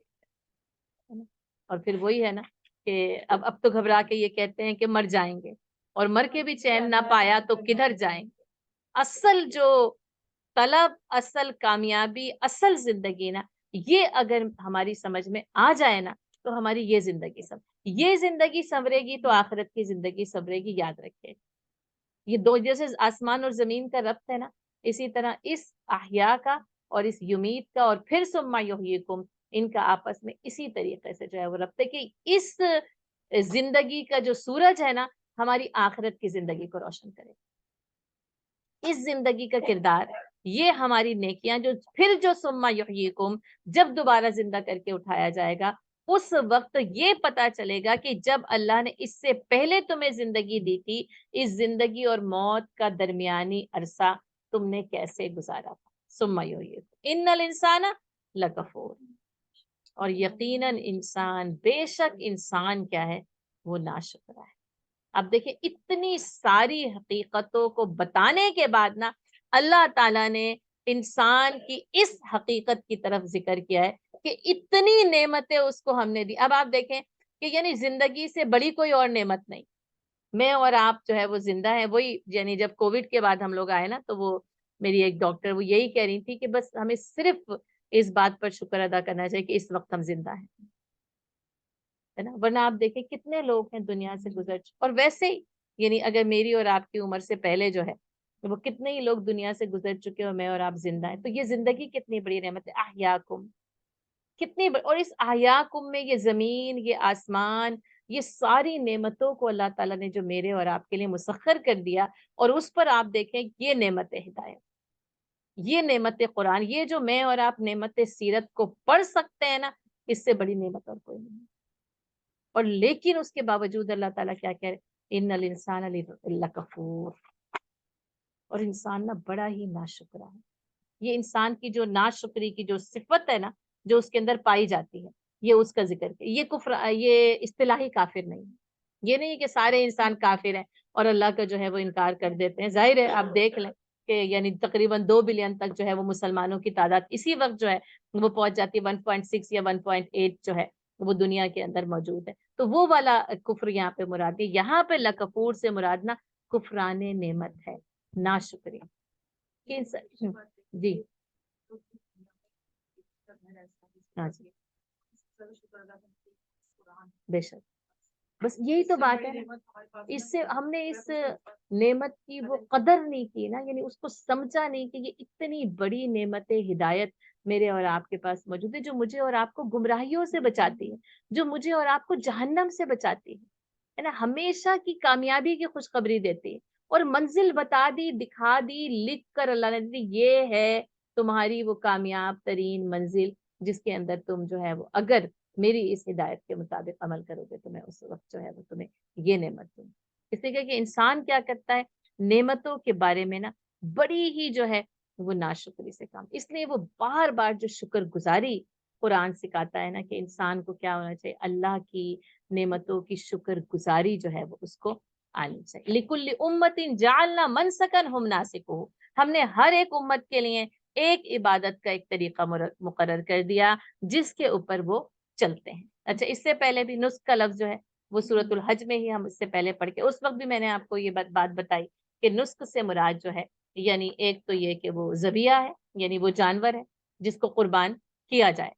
ہے نا. اور پھر وہی ہے نا کہ اب تو گھبرا کے یہ کہتے ہیں کہ مر جائیں گے, اور مر کے بھی چین نہ پایا تو کدھر جائیں گے. اصل جو طلب, اصل کامیابی, اصل زندگی نا, یہ اگر ہماری سمجھ میں آ جائے نا تو ہماری یہ زندگی سنورے گی تو آخرت کی زندگی سنورے گی. یاد رکھے, یہ دو جیسے آسمان اور زمین کا ربط ہے نا, اسی طرح اس احیاء کا اور اس یمید کا اور پھر ثم یحییکم, ان کا آپس میں اسی طریقے سے جو ہے وہ ربط ہے کہ اس زندگی کا جو سورج ہے نا ہماری آخرت کی زندگی کو روشن کرے. اس زندگی کا کردار, یہ ہماری نیکیاں جو پھر جو ثم یحییکم, جب دوبارہ زندہ کر کے اٹھایا جائے گا, اس وقت یہ پتا چلے گا کہ جب اللہ نے اس سے پہلے تمہیں زندگی دی تھی, اس زندگی اور موت کا درمیانی عرصہ تم نے کیسے گزارا تھا. ثم یحییکم ان الانسان لکفور, اور یقیناً انسان, بے شک انسان کیا ہے, وہ ناشکرا ہے. اب دیکھیں اتنی ساری حقیقتوں کو بتانے کے بعد نا اللہ تعالیٰ نے انسان کی اس حقیقت کی طرف ذکر کیا ہے کہ اتنی نعمتیں اس کو ہم نے دی. اب آپ دیکھیں کہ یعنی زندگی سے بڑی کوئی اور نعمت نہیں. میں اور آپ جو ہے وہ زندہ ہیں, وہی یعنی جب کووڈ کے بعد ہم لوگ آئے نا, تو وہ میری ایک ڈاکٹر وہ یہی کہہ رہی تھی کہ بس ہمیں صرف اس بات پر شکر ادا کرنا چاہیے کہ اس وقت ہم زندہ ہیں, ہے نا. ورنہ آپ دیکھیں کتنے لوگ ہیں دنیا سے گزر چکے, اور ویسے ہی یعنی اگر میری اور آپ کی عمر سے پہلے جو ہے وہ کتنے ہی لوگ دنیا سے گزر چکے اور میں اور آپ زندہ ہیں. تو یہ زندگی کتنی بڑی نعمت ہے, احیاکم کتنی اور اس احیاکم میں یہ زمین, یہ آسمان, یہ ساری نعمتوں کو اللہ تعالیٰ نے جو میرے اور آپ کے لیے مسخر کر دیا, اور اس پر آپ دیکھیں یہ نعمت ہدایت, یہ نعمت قرآن, یہ جو میں اور آپ نعمت سیرت کو پڑھ سکتے ہیں نا, اس سے بڑی نعمت اور کوئی نہیں. اور لیکن اس کے باوجود اللہ تعالیٰ کیا کہہ رہے, ان الانسان لکفور, اور انسان نا بڑا ہی ناشکرا ہے. یہ انسان کی جو ناشکری کی جو صفت ہے نا, جو اس کے اندر پائی جاتی ہے, یہ اس کا ذکر ہے. یہ کفر, یہ اصطلاحی کافر نہیں ہے. یہ نہیں کہ سارے انسان کافر ہیں اور اللہ کا جو ہے وہ انکار کر دیتے ہیں. ظاہر ہے آپ دیکھ لیں کہ یعنی تقریباً 2 بلین تک جو ہے وہ مسلمانوں کی تعداد اسی وقت جو ہے وہ پہنچ جاتی ہے. 1.6 یا 1.8 جو ہے وہ دنیا کے اندر موجود ہے. تو وہ والا کفر یہاں پہ مراد ہے. یہاں پہ لکفور سے مراد نا کفران نعمت ہے, ناشکری. جی ہاں جی, بے شک, بس یہی تو بات ہے. اس سے ہم نے اس نعمت کی وہ قدر نہیں کی نا, یعنی اس کو سمجھا نہیں کہ یہ اتنی بڑی نعمت ہدایت میرے اور آپ کے پاس موجود ہے, جو مجھے اور آپ کو گمراہیوں سے بچاتی ہے, جو مجھے اور آپ کو جہنم سے بچاتی ہے نا, ہمیشہ کی کامیابی کی خوشخبری دیتی ہے, اور منزل بتا دی, دکھا دی, لکھ کر اللہ نے دی, یہ ہے تمہاری وہ کامیاب ترین منزل جس کے اندر تم جو ہے وہ اگر میری اس ہدایت کے مطابق عمل کرو گے تو میں اس وقت جو ہے وہ تمہیں یہ نعمت دوں. اس لیے کہ انسان کیا کرتا ہے نعمتوں کے بارے میں نا بڑی ہی جو ہے وہ ناشکری سے کام. اس لیے وہ بار بار جو شکر گزاری قرآن سکھاتا ہے نا کہ انسان کو کیا ہونا چاہیے, اللہ کی نعمتوں کی شکر گزاری جو ہے وہ اس کو آنی چاہیے. لِكُلِّ أُمَّةٍ جَعَلْنَا مَنْسَكًا هُمْ نَاسِكُوهُ, ہم نے ہر ایک امت کے لیے ایک عبادت کا ایک طریقہ مقرر کر دیا جس کے اوپر وہ چلتے ہیں. اچھا, اس سے پہلے بھی نسک کا لفظ جو ہے وہ سورۃ الحج میں ہی ہم اس سے پہلے پڑھ کے اس وقت بھی میں نے آپ کو یہ بات بتائی کہ نسک سے مراد جو ہے یعنی ایک تو یہ کہ وہ ذبیحہ ہے, یعنی وہ جانور ہے جس کو قربان کیا جائے.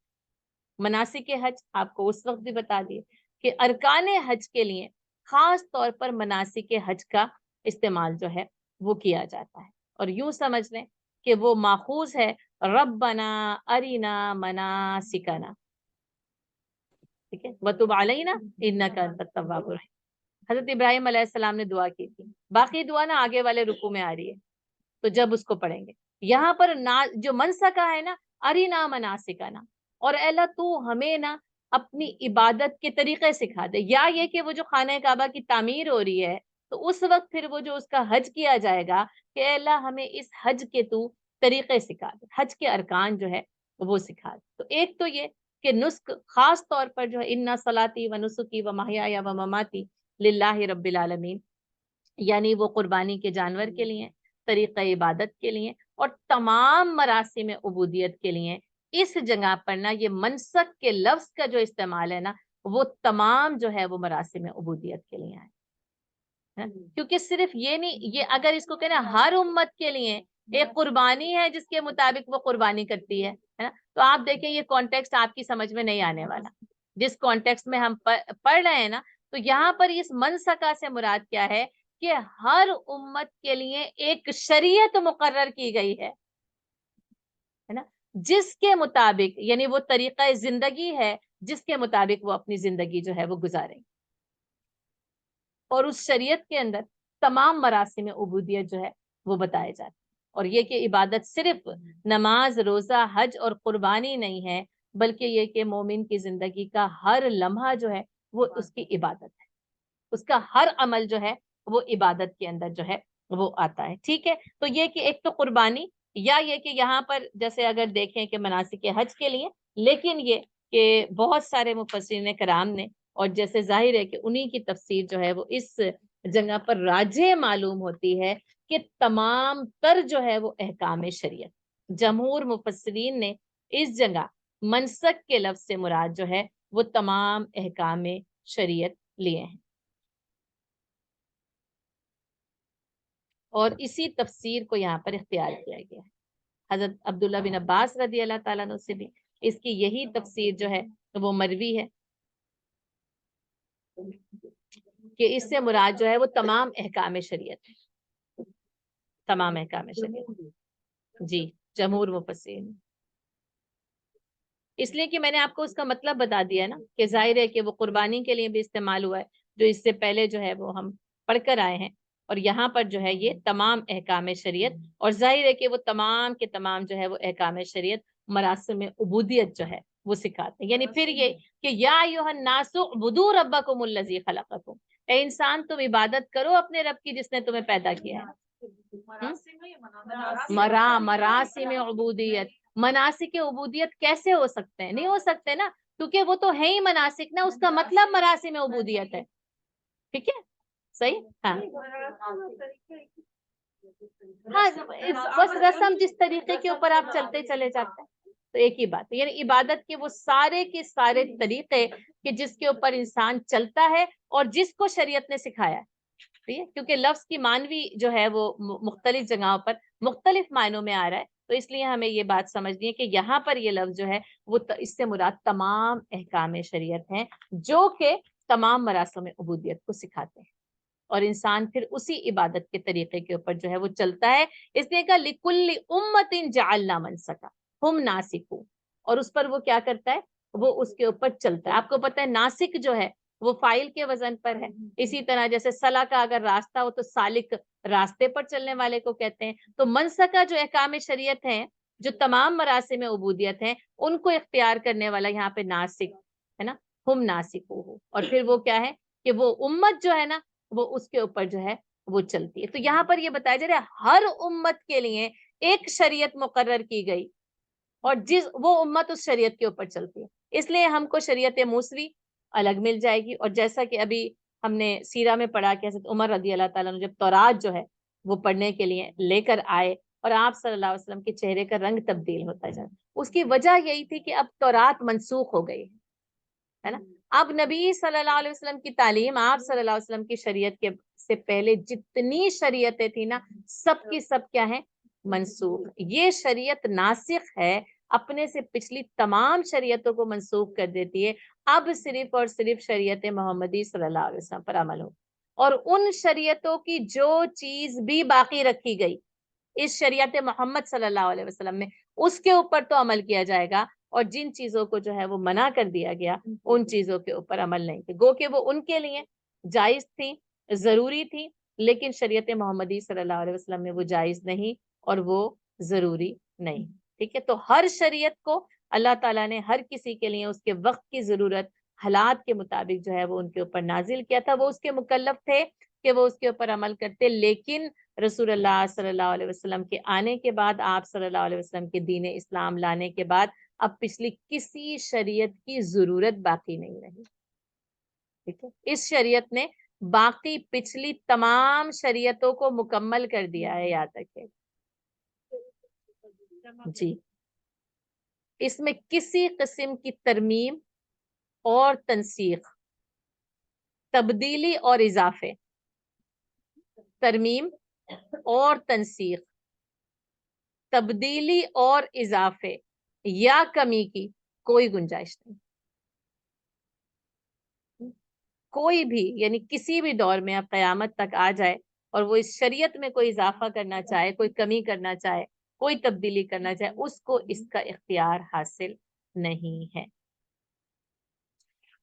مناسک حج آپ کو اس وقت بھی بتا دیے کہ ارکان حج کے لیے خاص طور پر مناسک حج کا استعمال جو ہے وہ کیا جاتا ہے, اور یوں سمجھ لیں کہ وہ ماخوذ ہے ربنا ارینا مناسکنا, ٹھیک ہے, وتب علینا انک انت التواب الرحیم. حضرت ابراہیم علیہ السلام نے دعا کی تھی, باقی دعا نا آگے والے رکوع میں آ رہی ہے تو جب اس کو پڑھیں گے. یہاں پر جو منسکا ہے نا, ارینا مناسکنا, اور اے اللہ تو ہمیں نا اپنی عبادت کے طریقے سکھا دے, یا یہ کہ وہ جو خانہ کعبہ کی تعمیر ہو رہی ہے تو اس وقت پھر وہ جو اس کا حج کیا جائے گا کہ اے اللہ ہمیں اس حج کے تو طریقے سکھا دے, حج کے ارکان جو ہے وہ سکھا دے. تو ایک تو یہ کہ نسک خاص طور پر جو ہے انا صلاتی و نسکی و محیای و مماتی للہ رب العالمین, یعنی وہ قربانی کے جانور کے لیے, طریقہ عبادت کے لیے, اور تمام مراسم عبودیت کے لیے. اس جگہ پر نا یہ منسک کے لفظ کا جو استعمال ہے نا وہ تمام جو ہے وہ مراسم عبودیت کے لیے ہے, کیونکہ صرف یہ نہیں, یہ اگر اس کو کہنا ہر امت کے لیے ایک قربانی ہے جس کے مطابق وہ قربانی کرتی ہے نا, تو آپ دیکھیں یہ کانٹیکسٹ آپ کی سمجھ میں نہیں آنے والا. جس کانٹیکسٹ میں ہم پڑھ رہے ہیں نا, تو یہاں پر اس منسکا سے مراد کیا ہے کہ ہر امت کے لیے ایک شریعت مقرر کی گئی ہے نا, جس کے مطابق یعنی وہ طریقہ زندگی ہے جس کے مطابق وہ اپنی زندگی جو ہے وہ گزاریں, اور اس شریعت کے اندر تمام مراسم عبودیت جو ہے وہ بتائے جاتے ہیں. اور یہ کہ عبادت صرف نماز, روزہ, حج اور قربانی نہیں ہے, بلکہ یہ کہ مومن کی زندگی کا ہر لمحہ جو ہے وہ اس کی عبادت ہے, اس کا ہر عمل جو ہے وہ عبادت کے اندر جو ہے وہ آتا ہے. ٹھیک ہے, تو یہ کہ ایک تو قربانی, یا یہ کہ یہاں پر جیسے اگر دیکھیں کہ مناسک حج کے لیے, لیکن یہ کہ بہت سارے مفسرین کرام نے, اور جیسے ظاہر ہے کہ انہی کی تفسیر جو ہے وہ اس جگہ پر راجح معلوم ہوتی ہے کہ تمام تر جو ہے وہ احکام شریعت, جمہور مفسرین نے اس جگہ منسک کے لفظ سے مراد جو ہے وہ تمام احکام شریعت لیے ہیں, اور اسی تفسیر کو یہاں پر اختیار کیا گیا ہے. حضرت عبداللہ بن عباس رضی اللہ تعالیٰ عنہ سے بھی اس کی یہی تفسیر جو ہے وہ مروی ہے. کہ اس سے مراد جو ہے وہ تمام احکام شریعت ہے، تمام احکام شریعت، جی جمہور مفسرین، اس لیے کہ میں نے آپ کو اس کا مطلب بتا دیا نا کہ ظاہر ہے کہ وہ قربانی کے لیے بھی استعمال ہوا ہے جو اس سے پہلے جو ہے وہ ہم پڑھ کر آئے ہیں، اور یہاں پر جو ہے یہ تمام احکام شریعت، اور ظاہر ہے کہ وہ تمام کے تمام جو ہے وہ احکام شریعت مراسم عبودیت جو ہے وہ سکھاتے ہیں۔ یعنی پھر یہ کہ یا ایھا الناس اعبدوا ربکم الذی خلقکم، اے انسان تم عبادت کرو اپنے رب کی جس نے تمہیں پیدا کیا ہے۔ مراسم عبودیت، مناسک عبودیت کیسے ہو سکتے ہیں؟ نہیں ہو سکتے نا، کیونکہ وہ تو ہے ہی مناسک نا، اس کا مطلب مراسم عبودیت ہے، ٹھیک ہے صحیح، ہاں ہاں بس رسم جس طریقے کے اوپر آپ چلتے چلے جاتے ہیں تو ایک ہی بات ہے، یعنی عبادت کے وہ سارے کے سارے طریقے کہ جس کے اوپر انسان چلتا ہے اور جس کو شریعت نے سکھایا ہے، ٹھیک ہے، کیونکہ لفظ کی معنوی جو ہے وہ مختلف جگہوں پر مختلف معنوں میں آ رہا ہے، تو اس لیے ہمیں یہ بات سمجھنی ہے کہ یہاں پر یہ لفظ جو ہے وہ اس سے مراد تمام احکام شریعت ہیں جو کہ تمام مراسم عبودیت کو سکھاتے ہیں، اور انسان پھر اسی عبادت کے طریقے کے اوپر جو ہے وہ چلتا ہے۔ اس لیے کہا لِكُلِّ أُمَّةٍ جَعَلْنَا مَنْسَكًا هُمْ نَاسِكُونَ، اور اس پر وہ کیا کرتا ہے، وہ اس کے اوپر چلتا ہے۔ آپ کو پتہ ہے ناسک جو ہے وہ فائل کے وزن پر ہے، اسی طرح جیسے صلا کا اگر راستہ ہو تو سالک راستے پر چلنے والے کو کہتے ہیں، تو منسکا جو احکام شریعت ہیں جو تمام مراسم عبودیت ہیں ان کو اختیار کرنے والا یہاں پہ ناسک ہے نا، ہم ناسکو ہو، اور پھر وہ کیا ہے کہ وہ امت جو ہے نا وہ اس کے اوپر جو ہے وہ چلتی ہے۔ تو یہاں پر یہ بتایا جا رہا ہے ہر امت کے لیے ایک شریعت مقرر کی گئی اور وہ امت اس شریعت کے اوپر چلتی ہے، اس لیے ہم کو شریعت موسوی الگ مل جائے گی، اور جیسا کہ ابھی ہم نے سیرہ میں پڑھا کہ حضرت عمر رضی اللہ تعالیٰ عنہ جب تورات جو ہے وہ پڑھنے کے لیے لے کر آئے اور آپ صلی اللہ علیہ وسلم کے چہرے کا رنگ تبدیل ہوتا جائے، اس کی وجہ یہی تھی کہ اب تورات منسوخ ہو گئی ہے نا، اب نبی صلی اللہ علیہ وسلم کی تعلیم، آپ صلی اللہ علیہ وسلم کی شریعت کے سے پہلے جتنی شریعتیں تھیں نا سب کی سب کیا ہیں، منسوخ، یہ شریعت ناسخ ہے، اپنے سے پچھلی تمام شریعتوں کو منسوخ کر دیتی ہے، اب صرف اور صرف شریعت محمدی صلی اللہ علیہ وسلم پر عمل ہو، اور ان شریعتوں کی جو چیز بھی باقی رکھی گئی اس شریعت محمد صلی اللہ علیہ وسلم میں اس کے اوپر تو عمل کیا جائے گا، اور جن چیزوں کو جو ہے وہ منع کر دیا گیا ان چیزوں کے اوپر عمل نہیں تھے، گو کہ وہ ان کے لیے جائز تھی، ضروری تھی، لیکن شریعت محمدی صلی اللہ علیہ وسلم میں وہ جائز نہیں اور وہ ضروری نہیں، ٹھیک ہے۔ تو ہر شریعت کو اللہ تعالیٰ نے ہر کسی کے لیے اس کے وقت کی ضرورت، حالات کے مطابق جو ہے وہ ان کے اوپر نازل کیا تھا، وہ اس کے مکلف تھے کہ وہ اس کے اوپر عمل کرتے، لیکن رسول اللہ صلی اللہ علیہ وسلم کے آنے کے بعد، آپ صلی اللہ علیہ وسلم کے دین اسلام لانے کے بعد اب پچھلی کسی شریعت کی ضرورت باقی نہیں رہی، ٹھیک ہے، اس شریعت نے باقی پچھلی تمام شریعتوں کو مکمل کر دیا ہے، یاد رکھیں جی، اس میں کسی قسم کی ترمیم اور تنسیخ، تبدیلی اور اضافے، ترمیم اور تنسیخ، تبدیلی اور اضافے یا کمی کی کوئی گنجائش نہیں، کوئی بھی، یعنی کسی بھی دور میں اب قیامت تک آ جائے اور وہ اس شریعت میں کوئی اضافہ کرنا چاہے، کوئی کمی کرنا چاہے، کوئی تبدیلی کرنا چاہے، اس کو اس کا اختیار حاصل نہیں ہے۔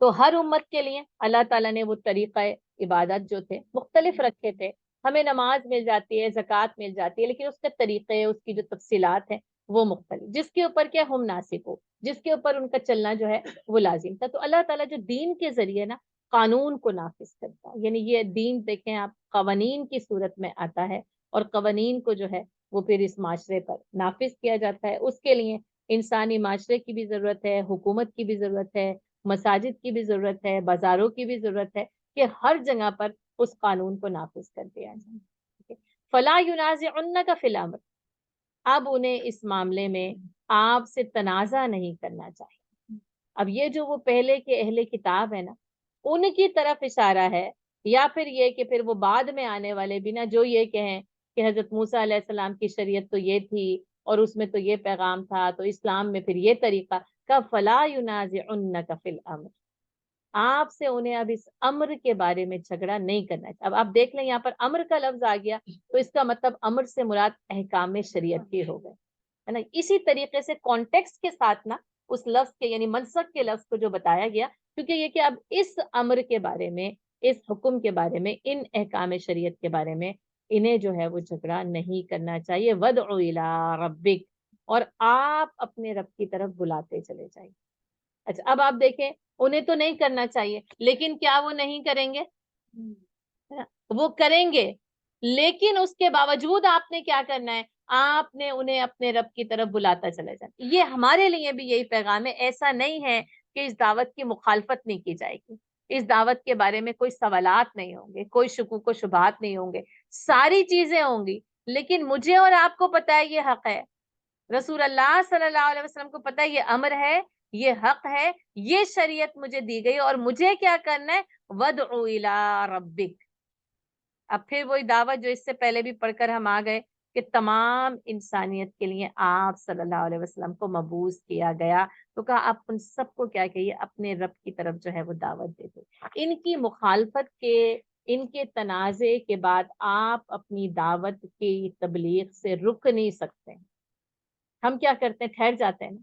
تو ہر امت کے لیے اللہ تعالیٰ نے وہ طریقہ عبادت جو تھے مختلف رکھے تھے، ہمیں نماز مل جاتی ہے، زکوٰۃ مل جاتی ہے، لیکن اس کے طریقے، اس کی جو تفصیلات ہیں وہ مختلف، جس کے اوپر کیا ہم ناسک ہو، جس کے اوپر ان کا چلنا جو ہے وہ لازم تھا۔ تو اللہ تعالیٰ جو دین کے ذریعے نا قانون کو نافذ کرتا ہے، یعنی یہ دین دیکھیں آپ قوانین کی صورت میں آتا ہے، اور قوانین کو جو ہے وہ پھر اس معاشرے پر نافذ کیا جاتا ہے، اس کے لیے انسانی معاشرے کی بھی ضرورت ہے، حکومت کی بھی ضرورت ہے، مساجد کی بھی ضرورت ہے، بازاروں کی بھی ضرورت ہے کہ ہر جگہ پر اس قانون کو نافذ کر دیا جائے۔ فَلَا يُنَازِعُنَّكَ فِي الْأَمْرِ، اب انہیں اس معاملے میں آپ سے تنازع نہیں کرنا چاہیے۔ اب یہ جو وہ پہلے کے اہل کتاب ہے نا ان کی طرف اشارہ ہے، یا پھر یہ کہ پھر وہ بعد میں آنے والے بھی نا جو یہ کہیں کہ حضرت موسیٰ علیہ السلام کی شریعت تو یہ تھی اور اس میں تو یہ پیغام تھا، تو اسلام میں پھر یہ طریقہ کا فَلَا يُنَازِعُنَّكَ فِي الْأَمْرِ، آپ سے انہیں اب اس امر کے بارے میں جھگڑا نہیں کرنا ہے۔ اب آپ دیکھ لیں یہاں پر امر کا لفظ آ گیا تو اس کا مطلب امر سے مراد احکام شریعت کے ہو گئے، ہے نا۔ اسی طریقے سے کانٹیکس کے ساتھ نا اس لفظ کے یعنی منسک کے لفظ کو جو بتایا گیا، کیونکہ یہ کہ اب اس امر کے بارے میں، اس حکم کے بارے میں، ان احکام شریعت کے بارے میں انہیں جو ہے وہ جھگڑا نہیں کرنا چاہیے۔ وَادْعُ إِلَىٰ رَبِّكَ، اور آپ اپنے رب کی طرف بلاتے چلے جائیں۔ اچھا اب آپ دیکھیں انہیں تو نہیں کرنا چاہیے، لیکن کیا وہ نہیں کریں گے؟ وہ کریں گے، لیکن اس کے باوجود آپ نے کیا کرنا ہے؟ آپ نے انہیں اپنے رب کی طرف بلاتا چلے جانا۔ یہ ہمارے لیے بھی یہی پیغام ہے۔ ایسا نہیں ہے کہ اس دعوت کی مخالفت نہیں کی جائے گی، اس دعوت کے بارے میں کوئی سوالات نہیں ہوں گے، کوئی شکوک و شبہات نہیں ہوں گے، ساری چیزیں ہوں گی، لیکن مجھے اور آپ کو پتا ہے یہ حق ہے، رسول اللہ صلی اللہ علیہ وسلم کو پتا ہے یہ امر ہے، یہ حق ہے، یہ شریعت مجھے دی گئی، اور مجھے کیا کرنا ہے؟ وَادْعُ إِلَىٰ رَبِّكَ۔ اب پھر وہی دعوت جو اس سے پہلے بھی پڑھ کر ہم آ گئے کہ تمام انسانیت کے لیے آپ صلی اللہ علیہ وسلم کو مبعوث کیا گیا، تو کہا آپ ان سب کو کیا کہیے؟ اپنے رب کی طرف جو ہے وہ دعوت دے دو۔ ان کی مخالفت کے، ان کے تنازع کے بعد آپ اپنی دعوت کی تبلیغ سے رک نہیں سکتے۔ ہم کیا کرتے ہیں؟ ٹھہر جاتے ہیں،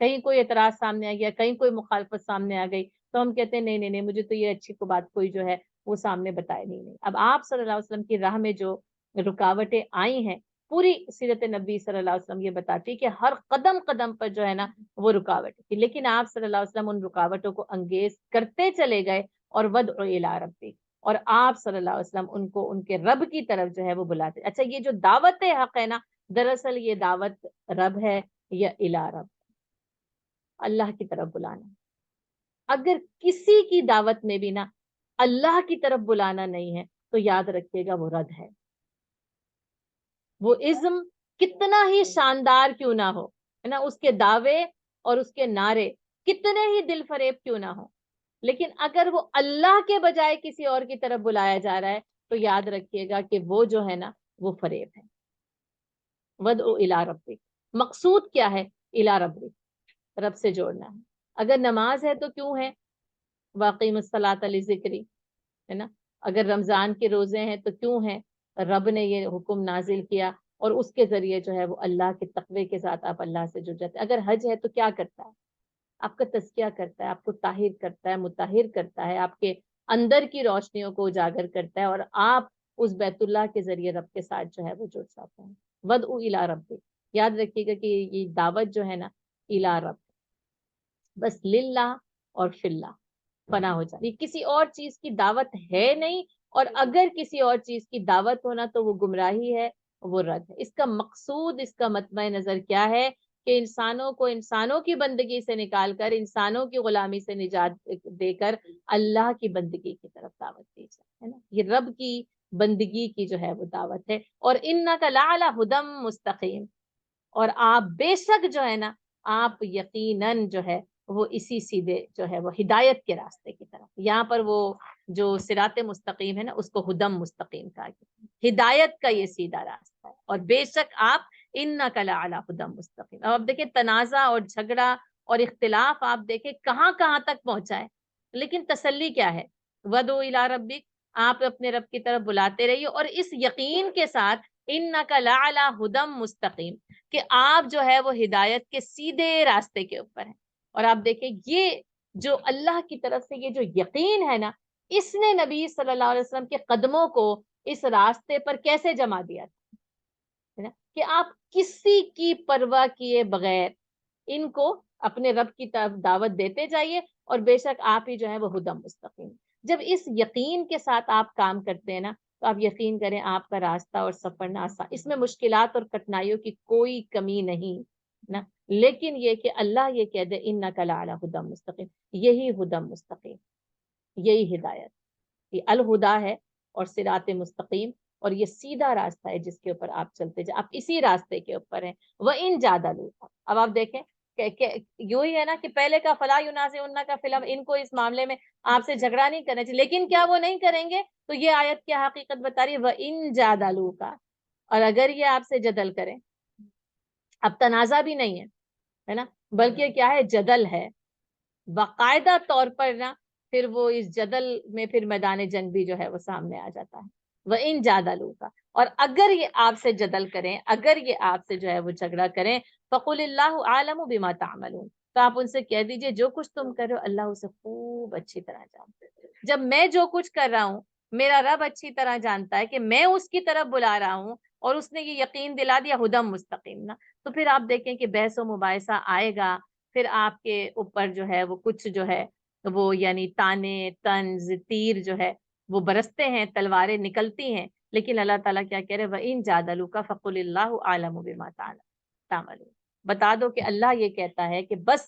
کہیں کوئی اعتراض سامنے آ گیا، کہیں کوئی مخالفت سامنے آ گئی تو ہم کہتے ہیں نہیں نہیں نہیں، مجھے تو یہ اچھی کو بات کوئی جو ہے وہ سامنے بتائے نہیں۔ اب آپ صلی اللہ علیہ وسلم کی راہ میں جو رکاوٹیں آئی ہیں، پوری سیرت نبی صلی اللہ علیہ وسلم یہ بتاتی ہے کہ ہر قدم قدم پر جو ہے نا وہ رکاوٹ تھی، لیکن آپ صلی اللہ علیہ وسلم ان رکاوٹوں کو انگیز کرتے چلے گئے، اور وَادْعُ إِلَىٰ رَبِّكَ، اور آپ صلی اللہ علیہ وسلم ان کو ان کے رب کی طرف جو ہے وہ بلاتے۔ اچھا یہ جو دعوت حق ہے نا، دراصل یہ دعوت رب ہے یا الی رب، اللہ کی طرف بلانا۔ اگر کسی کی دعوت میں بھی نا اللہ کی طرف بلانا نہیں ہے تو یاد رکھیے گا وہ رد ہے۔ وہ ازم کتنا ہی شاندار کیوں نہ ہو، ہے نا، اس کے دعوے اور اس کے نعرے کتنے ہی دل فریب کیوں نہ ہو، لیکن اگر وہ اللہ کے بجائے کسی اور کی طرف بلایا جا رہا ہے تو یاد رکھیے گا کہ وہ جو ہے نا وہ فریب ہے۔ وَادْعُ إِلَىٰ رَبِّكَ، مقصود کیا ہے؟ الی ربک، رب سے جوڑنا ہے۔ اگر نماز ہے تو کیوں ہے؟ وَأَقِیمُوا الصَّلَاةَ لِذِکْرِی، ہے نا۔ اگر رمضان کے روزے ہیں تو کیوں ہیں؟ رب نے یہ حکم نازل کیا، اور اس کے ذریعے جو ہے وہ اللہ کے تقوی کے ساتھ آپ اللہ سے جڑ جاتے ہیں۔ اگر حج ہے تو کیا کرتا ہے؟ آپ کا تزکیہ کرتا ہے، آپ کو طاہر کرتا ہے، مطہر کرتا ہے، آپ کے اندر کی روشنیوں کو اجاگر کرتا ہے، اور آپ اس بیت اللہ کے ذریعے رب کے ساتھ جو ہے وہ جڑ جاتے ہیں۔ وَادْعُ إِلَىٰ رَبِّكَ، یاد رکھیے گا کہ یہ دعوت جو ہے نا الی رب، بس للہ اور فی اللہ فنا ہو جاتی، کسی اور چیز کی دعوت ہے نہیں، اور اگر کسی اور چیز کی دعوت ہونا تو وہ گمراہی ہے، وہ رد ہے۔ اس کا مقصود، اس کا مطمع نظر کیا ہے؟ کہ انسانوں کو انسانوں کی بندگی سے نکال کر، انسانوں کی غلامی سے نجات دے کر اللہ کی بندگی کی طرف دعوت دی جائے، ہے نا۔ یہ رب کی بندگی کی جو ہے وہ دعوت ہے۔ اور اِنَّکَ لَعَلَىٰ هُدًى مُسْتَقِيمٍ، اور آپ بے شک جو ہے نا آپ یقیناً جو ہے وہ اسی سیدھے جو ہے وہ ہدایت کے راستے کی طرف، یہاں پر وہ جو صراط مستقیم ہے نا اس کو ہدم مستقیم کہا گیا، ہدایت کا یہ سیدھا راستہ ہے، اور بے شک آپ انک لعلی ہدی مستقیم۔ اب آپ دیکھیں تنازع اور جھگڑا اور اختلاف آپ دیکھیں کہاں کہاں تک پہنچا ہے، لیکن تسلی کیا ہے؟ وَادْعُ إِلَىٰ رَبِّكَ، آپ اپنے رب کی طرف بلاتے رہیے، اور اس یقین کے ساتھ انک لعلی ہدی مستقیم، کہ آپ جو ہے وہ ہدایت کے سیدھے راستے کے اوپر ہیں۔ اور آپ دیکھیں یہ جو اللہ کی طرف سے یہ جو یقین ہے نا، اس نے نبی صلی اللہ علیہ وسلم کے قدموں کو اس راستے پر کیسے جما دیا تھا، ہے نا، کہ آپ کسی کی پرواہ کیے بغیر ان کو اپنے رب کی طرف دعوت دیتے جائیے، اور بے شک آپ ہی جو ہے وہ ہدی مستقیم۔ جب اس یقین کے ساتھ آپ کام کرتے ہیں نا تو آپ یقین کریں آپ کا راستہ اور سفر آسان، اس میں مشکلات اور کٹھنائیوں کی کوئی کمی نہیں نا، لیکن یہ کہ اللہ یہ کہہ دے انک لعلی ہدی مستقیم، یہی ہدی مستقیم، یہی ہدایت، یہ الہدا ہے اور صراط مستقیم، اور یہ سیدھا راستہ ہے جس کے اوپر آپ چلتے جائیں، آپ اسی راستے کے اوپر ہیں۔ وَإِن جَادَلُوكَ، اب آپ دیکھیں کہ یوں ہی ہے نا کہ پہلے کا فلا ینازعنک فی الامر، ان کو اس معاملے میں آپ سے جھگڑا نہیں کرنا چاہیے، لیکن کیا وہ نہیں کریں گے؟ تو یہ آیت کیا حقیقت بتا رہی ہے؟ وَإِن جَادَلُوكَ، اور اگر یہ آپ سے جدل کریں، اب تنازع بھی نہیں ہے نا، بلکہ کیا ہے؟ جدل ہے، باقاعدہ طور پر نا پھر وہ اس جدل میں پھر میدان جنگ بھی جو ہے وہ سامنے آ جاتا ہے. وَإِن جَادَلُوكَ، اور اگر یہ آپ سے جدل کریں، اگر یہ آپ سے جو ہے وہ جھگڑا کریں، فَقُلِ اللَّهُ أَعْلَمُ بِمَا تَعْمَلُونَ، تو آپ ان سے کہہ دیجئے جو کچھ تم کر رہے ہو اللہ اسے خوب اچھی طرح جانتے ہیں. جب میں جو کچھ کر رہا ہوں میرا رب اچھی طرح جانتا ہے کہ میں اس کی طرف بلا رہا ہوں، اور اس نے یہ یقین دلا دیا ہدم مستقیم نا. تو پھر آپ دیکھیں کہ بحث و مباحثہ آئے گا، پھر آپ کے اوپر جو ہے وہ کچھ جو ہے وہ یعنی تانے طنز تیر جو ہے وہ برستے ہیں، تلواریں نکلتی ہیں. لیکن اللہ تعالیٰ کیا کہہ رہے وَإِن جَادَلُوكَ فَقُلِ اللَّهُ أَعْلَمُ بِمَا تَعْمَلُونَ. بتا دو کہ اللہ یہ کہتا ہے کہ بس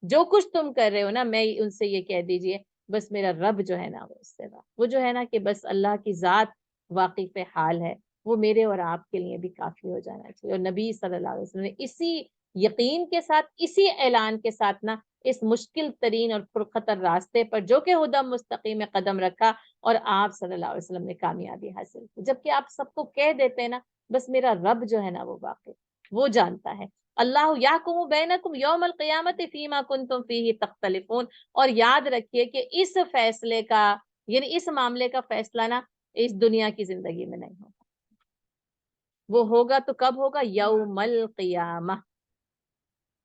جو کچھ تم کر رہے ہو نا، میں ان سے یہ کہہ دیجئے بس میرا رب جو ہے نا وہ اس سے وہ جو ہے نا کہ بس اللہ کی ذات واقف حال ہے، وہ میرے اور آپ کے لیے بھی کافی ہو جانا چاہیے. اور نبی صلی اللہ علیہ وسلم نے اسی یقین کے ساتھ، اسی اعلان کے ساتھ نا اس مشکل ترین اور پرخطر راستے پر جو کہ ہدم مستقیم میں قدم رکھا، اور آپ صلی اللہ علیہ وسلم نے کامیابی حاصل کی. جبکہ آپ سب کو کہہ دیتے ہیں نا بس میرا رب جو ہے نا وہ واقف، وہ جانتا ہے. اللہ یحکم بینکم یوم القیامت فیما کنتم فیہ تختلفون. اور یاد رکھیے کہ اس فیصلے کا یعنی اس معاملے کا فیصلہ نا اس دنیا کی زندگی میں نہیں ہوگا، وہ ہوگا تو کب ہوگا؟ یوم القیامہ.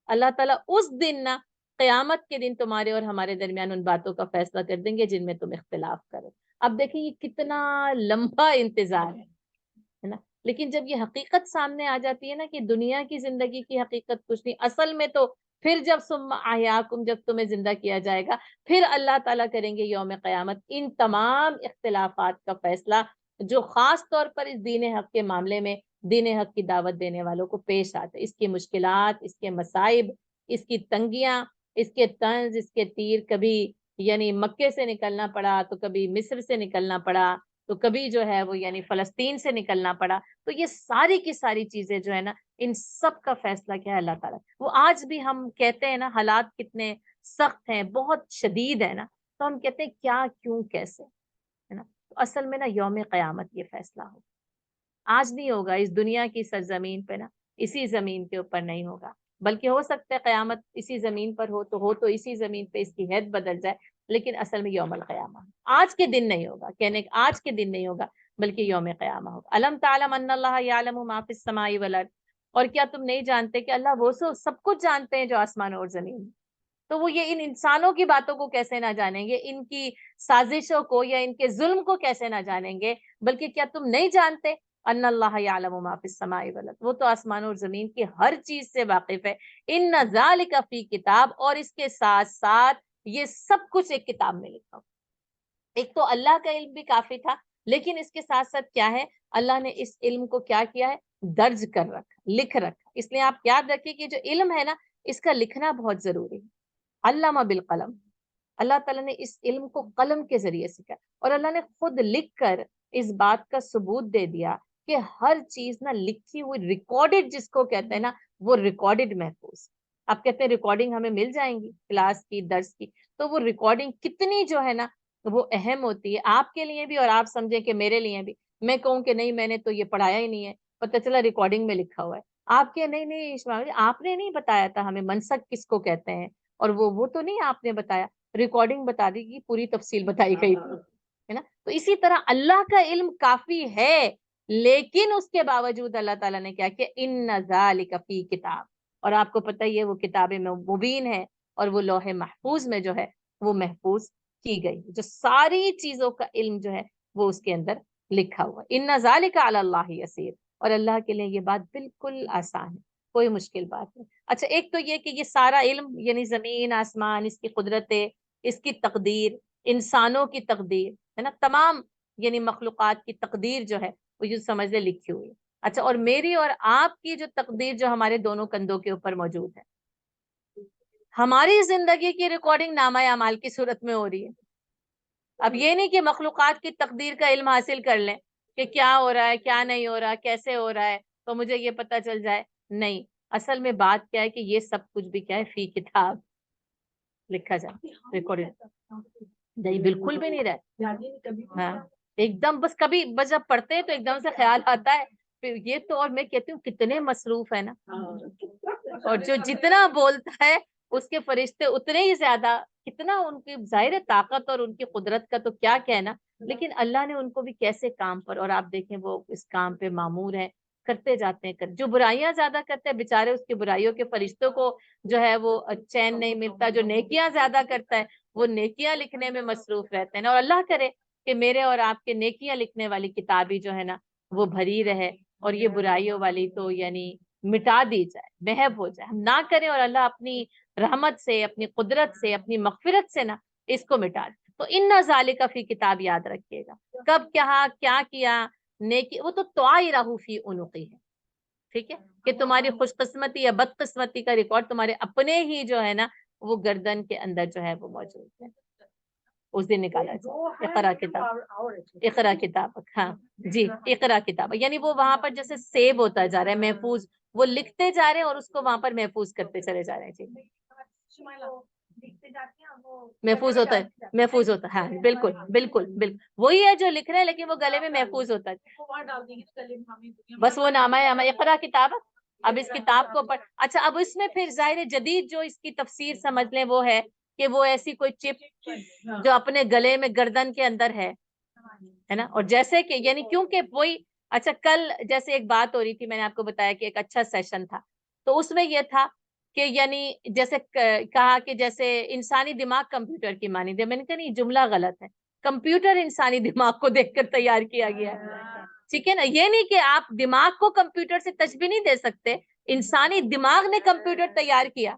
اللہ تعالیٰ اس دن نا قیامت کے دن تمہارے اور ہمارے درمیان ان باتوں کا فیصلہ کر دیں گے جن میں تم اختلاف کرو. اب دیکھیں یہ کتنا لمبا انتظار ہے نا. لیکن جب یہ حقیقت سامنے آ جاتی ہے نا کہ دنیا کی زندگی کی حقیقت کچھ نہیں اصل میں، تو پھر جب ثم احیاکم، جب تمہیں زندہ کیا جائے گا، پھر اللہ تعالیٰ کریں گے یوم قیامت ان تمام اختلافات کا فیصلہ جو خاص طور پر اس دین حق کے معاملے میں دین حق کی دعوت دینے والوں کو پیش آتے. اس کی مشکلات، اس کے مصائب، اس کی تنگیاں، اس کے طنز، اس کے تیر. کبھی یعنی مکے سے نکلنا پڑا تو کبھی مصر سے نکلنا پڑا، تو کبھی جو ہے وہ یعنی فلسطین سے نکلنا پڑا. تو یہ ساری کی ساری چیزیں جو ہے نا ان سب کا فیصلہ کیا ہے؟ اللہ تعالیٰ. وہ آج بھی ہم کہتے ہیں نا حالات کتنے سخت ہیں، بہت شدید ہے نا، تو ہم کہتے ہیں کیا، کیوں، کیسے، ہے نا. تو اصل میں نا یوم قیامت یہ فیصلہ ہو، آج نہیں ہوگا اس دنیا کی سرزمین پہ نا، اسی زمین کے اوپر نہیں ہوگا. بلکہ ہو سکتا ہے قیامت اسی زمین پر ہو تو اسی زمین پہ اس کی حید بدل جائے، لیکن اصل میں یوم القیامہ آج کے دن نہیں ہوگا. کہنے آج کے دن نہیں ہوگا بلکہ یوم قیامہ ہوگا. الم تعلم ان اللہ یعلم ما فی السماء والارض، اور کیا تم نہیں جانتے کہ اللہ وہ سب کچھ جانتے ہیں جو آسمان اور زمین میں. تو وہ یہ ان انسانوں کی باتوں کو کیسے نہ جانیں گے، ان کی سازشوں کو یا ان کے ظلم کو کیسے نہ جانیں گے. بلکہ کیا تم نہیں جانتے ان اللہ یعلم ما فی السماء والارض، وہ تو آسمان اور زمین کی ہر چیز سے واقف ہے. ان ذالک فی کتاب، اور اس کے ساتھ ساتھ یہ سب کچھ ایک کتاب میں لکھا. ایک تو اللہ کا علم بھی کافی تھا، لیکن اس کے ساتھ ساتھ کیا ہے، اللہ نے اس علم کو کیا کیا ہے، درج کر رکھا، لکھ رکھا. اس لیے آپ یاد رکھیے کہ جو علم ہے نا اس کا لکھنا بہت ضروری ہے. علامہ بالقلم، اللہ تعالیٰ نے اس علم کو قلم کے ذریعے سکھا، اور اللہ نے خود لکھ کر اس بات کا ثبوت دے دیا کہ ہر چیز نا لکھی ہوئی، ریکارڈڈ جس کو کہتے ہیں نا، وہ ریکارڈڈ محفوظ. آپ کہتے ہیں ریکارڈنگ ہمیں مل جائیں گی کلاس کی، درس کی، تو وہ ریکارڈنگ کتنی جو ہے نا وہ اہم ہوتی ہے آپ کے لیے بھی، اور آپ سمجھیں کہ میرے لیے بھی. میں کہوں کہ نہیں میں نے تو یہ پڑھایا ہی نہیں ہے، پتہ چلا ریکارڈنگ میں لکھا ہوا ہے. آپ کے نہیں اسماعیل جی، آپ نے نہیں بتایا تھا ہمیں منسک کس کو کہتے ہیں، اور وہ تو نہیں آپ نے بتایا، ریکارڈنگ بتا دی گی، پوری تفصیل بتائی گئی تھی، ہے نا. تو اسی طرح اللہ کا علم کافی ہے، لیکن اس کے باوجود اللہ تعالیٰ نے کیا کہ ان ذالک فی کتاب، اور آپ کو پتہ ہی ہے وہ کتاب مبین ہے، اور وہ لوح محفوظ میں جو ہے وہ محفوظ کی گئی، جو ساری چیزوں کا علم جو ہے وہ اس کے اندر لکھا ہوا. ان ذالک علی اللہ یسیر، اور اللہ کے لیے یہ بات بالکل آسان ہے، کوئی مشکل بات نہیں. اچھا ایک تو یہ کہ یہ سارا علم یعنی زمین آسمان، اس کی قدرتیں، اس کی تقدیر، انسانوں کی تقدیر، ہے نا، تمام یعنی مخلوقات کی تقدیر جو ہے وہ یہ سمجھ لے لکھی ہوئی ہے. اچھا اور میری اور آپ کی جو تقدیر جو ہمارے دونوں کندھوں کے اوپر موجود ہے، ہماری زندگی کی ریکارڈنگ نامہ اعمال کی صورت میں ہو رہی ہے. اب یہ نہیں کہ مخلوقات کی تقدیر کا علم حاصل کر لیں کہ کیا ہو رہا ہے، کیا نہیں ہو رہا، کیسے ہو رہا ہے، تو مجھے یہ پتہ چل جائے. نہیں، اصل میں بات کیا ہے کہ یہ سب کچھ بھی کیا ہے، فی کتاب لکھا جائے، ریکارڈنگ. نہیں بالکل بھی نہیں رہا. ہاں ایک دم بس کبھی بس جب پڑھتے ہیں تو ایک دم سے خیال آتا ہے پھر یہ تو، اور میں کہتی ہوں کتنے مصروف ہے نا، اور جو جتنا بولتا ہے اس کے فرشتے اتنے ہی زیادہ کتنا ان کی ظاہر طاقت اور ان کی قدرت کا تو کیا کہنا، لیکن اللہ نے ان کو بھی کیسے کام پر، اور آپ دیکھیں وہ اس کام پہ مامور ہیں، کرتے جاتے ہیں، جو برائیاں زیادہ کرتے ہیں بےچارے اس کی برائیوں کے فرشتوں کو جو ہے وہ چین نہیں ملتا، جو نیکیاں زیادہ کرتا ہے وہ نیکیاں لکھنے میں مصروف رہتے ہیں، اور اللہ کرے کہ میرے اور آپ کے نیکیاں لکھنے والی کتابی جو ہے نا وہ بھری رہے، اور یہ برائیوں والی تو یعنی مٹا دی جائے، محو ہو جائے، ہم نہ کریں، اور اللہ اپنی رحمت سے، اپنی قدرت سے، اپنی مغفرت سے نا اس کو مٹا دے۔ تو ان ذالک فی کتاب یاد رکھیے گا، کب کیا کیا نیکی، وہ تو طائرہ فی عنقہ ہے، ٹھیک ہے، کہ تمہاری خوش قسمتی یا بد قسمتی کا ریکارڈ تمہارے اپنے ہی جو ہے نا وہ گردن کے اندر جو ہے وہ موجود ہے، اس دن نکالا جائے۔ اقرا کتاب، اقرا کتاب، ہاں جی، اقرا کتاب یعنی وہ وہاں پر جیسے سیو ہوتا جا رہا ہے، محفوظ، وہ لکھتے جا رہے ہیں اور اس کو وہاں پر محفوظ کرتے چلے جا رہے ہیں، جی محفوظ ہوتا ہے، محفوظ ہوتا ہے، ہاں بالکل بالکل بالکل وہی ہے جو لکھ رہے ہیں، لیکن وہ گلے میں محفوظ ہوتا ہے، بس وہ نامہ ہے ہمیں اقرا کتاب۔ اب اس کتاب کو پڑھ، اچھا اب اس میں پھر ظاہر جدید جو اس کی تفسیر سمجھ لیں وہ ہے کہ وہ ایسی کوئی چپ جو اپنے گلے میں گردن کے اندر ہے نا، اور جیسے کہ یعنی کیونکہ وہی، اچھا کل جیسے ایک بات ہو رہی تھی، میں نے آپ کو بتایا کہ ایک اچھا سیشن تھا، تو اس میں یہ تھا کہ یعنی جیسے کہا کہ جیسے انسانی دماغ کمپیوٹر کی مانند ہے، میں نے کہا نہیں جملہ غلط ہے، کمپیوٹر انسانی دماغ کو دیکھ کر تیار کیا گیا ہے، ٹھیک ہے نا، یہ نہیں کہ آپ دماغ کو کمپیوٹر سے تشبیہ نہیں دے سکتے، انسانی دماغ نے کمپیوٹر تیار کیا،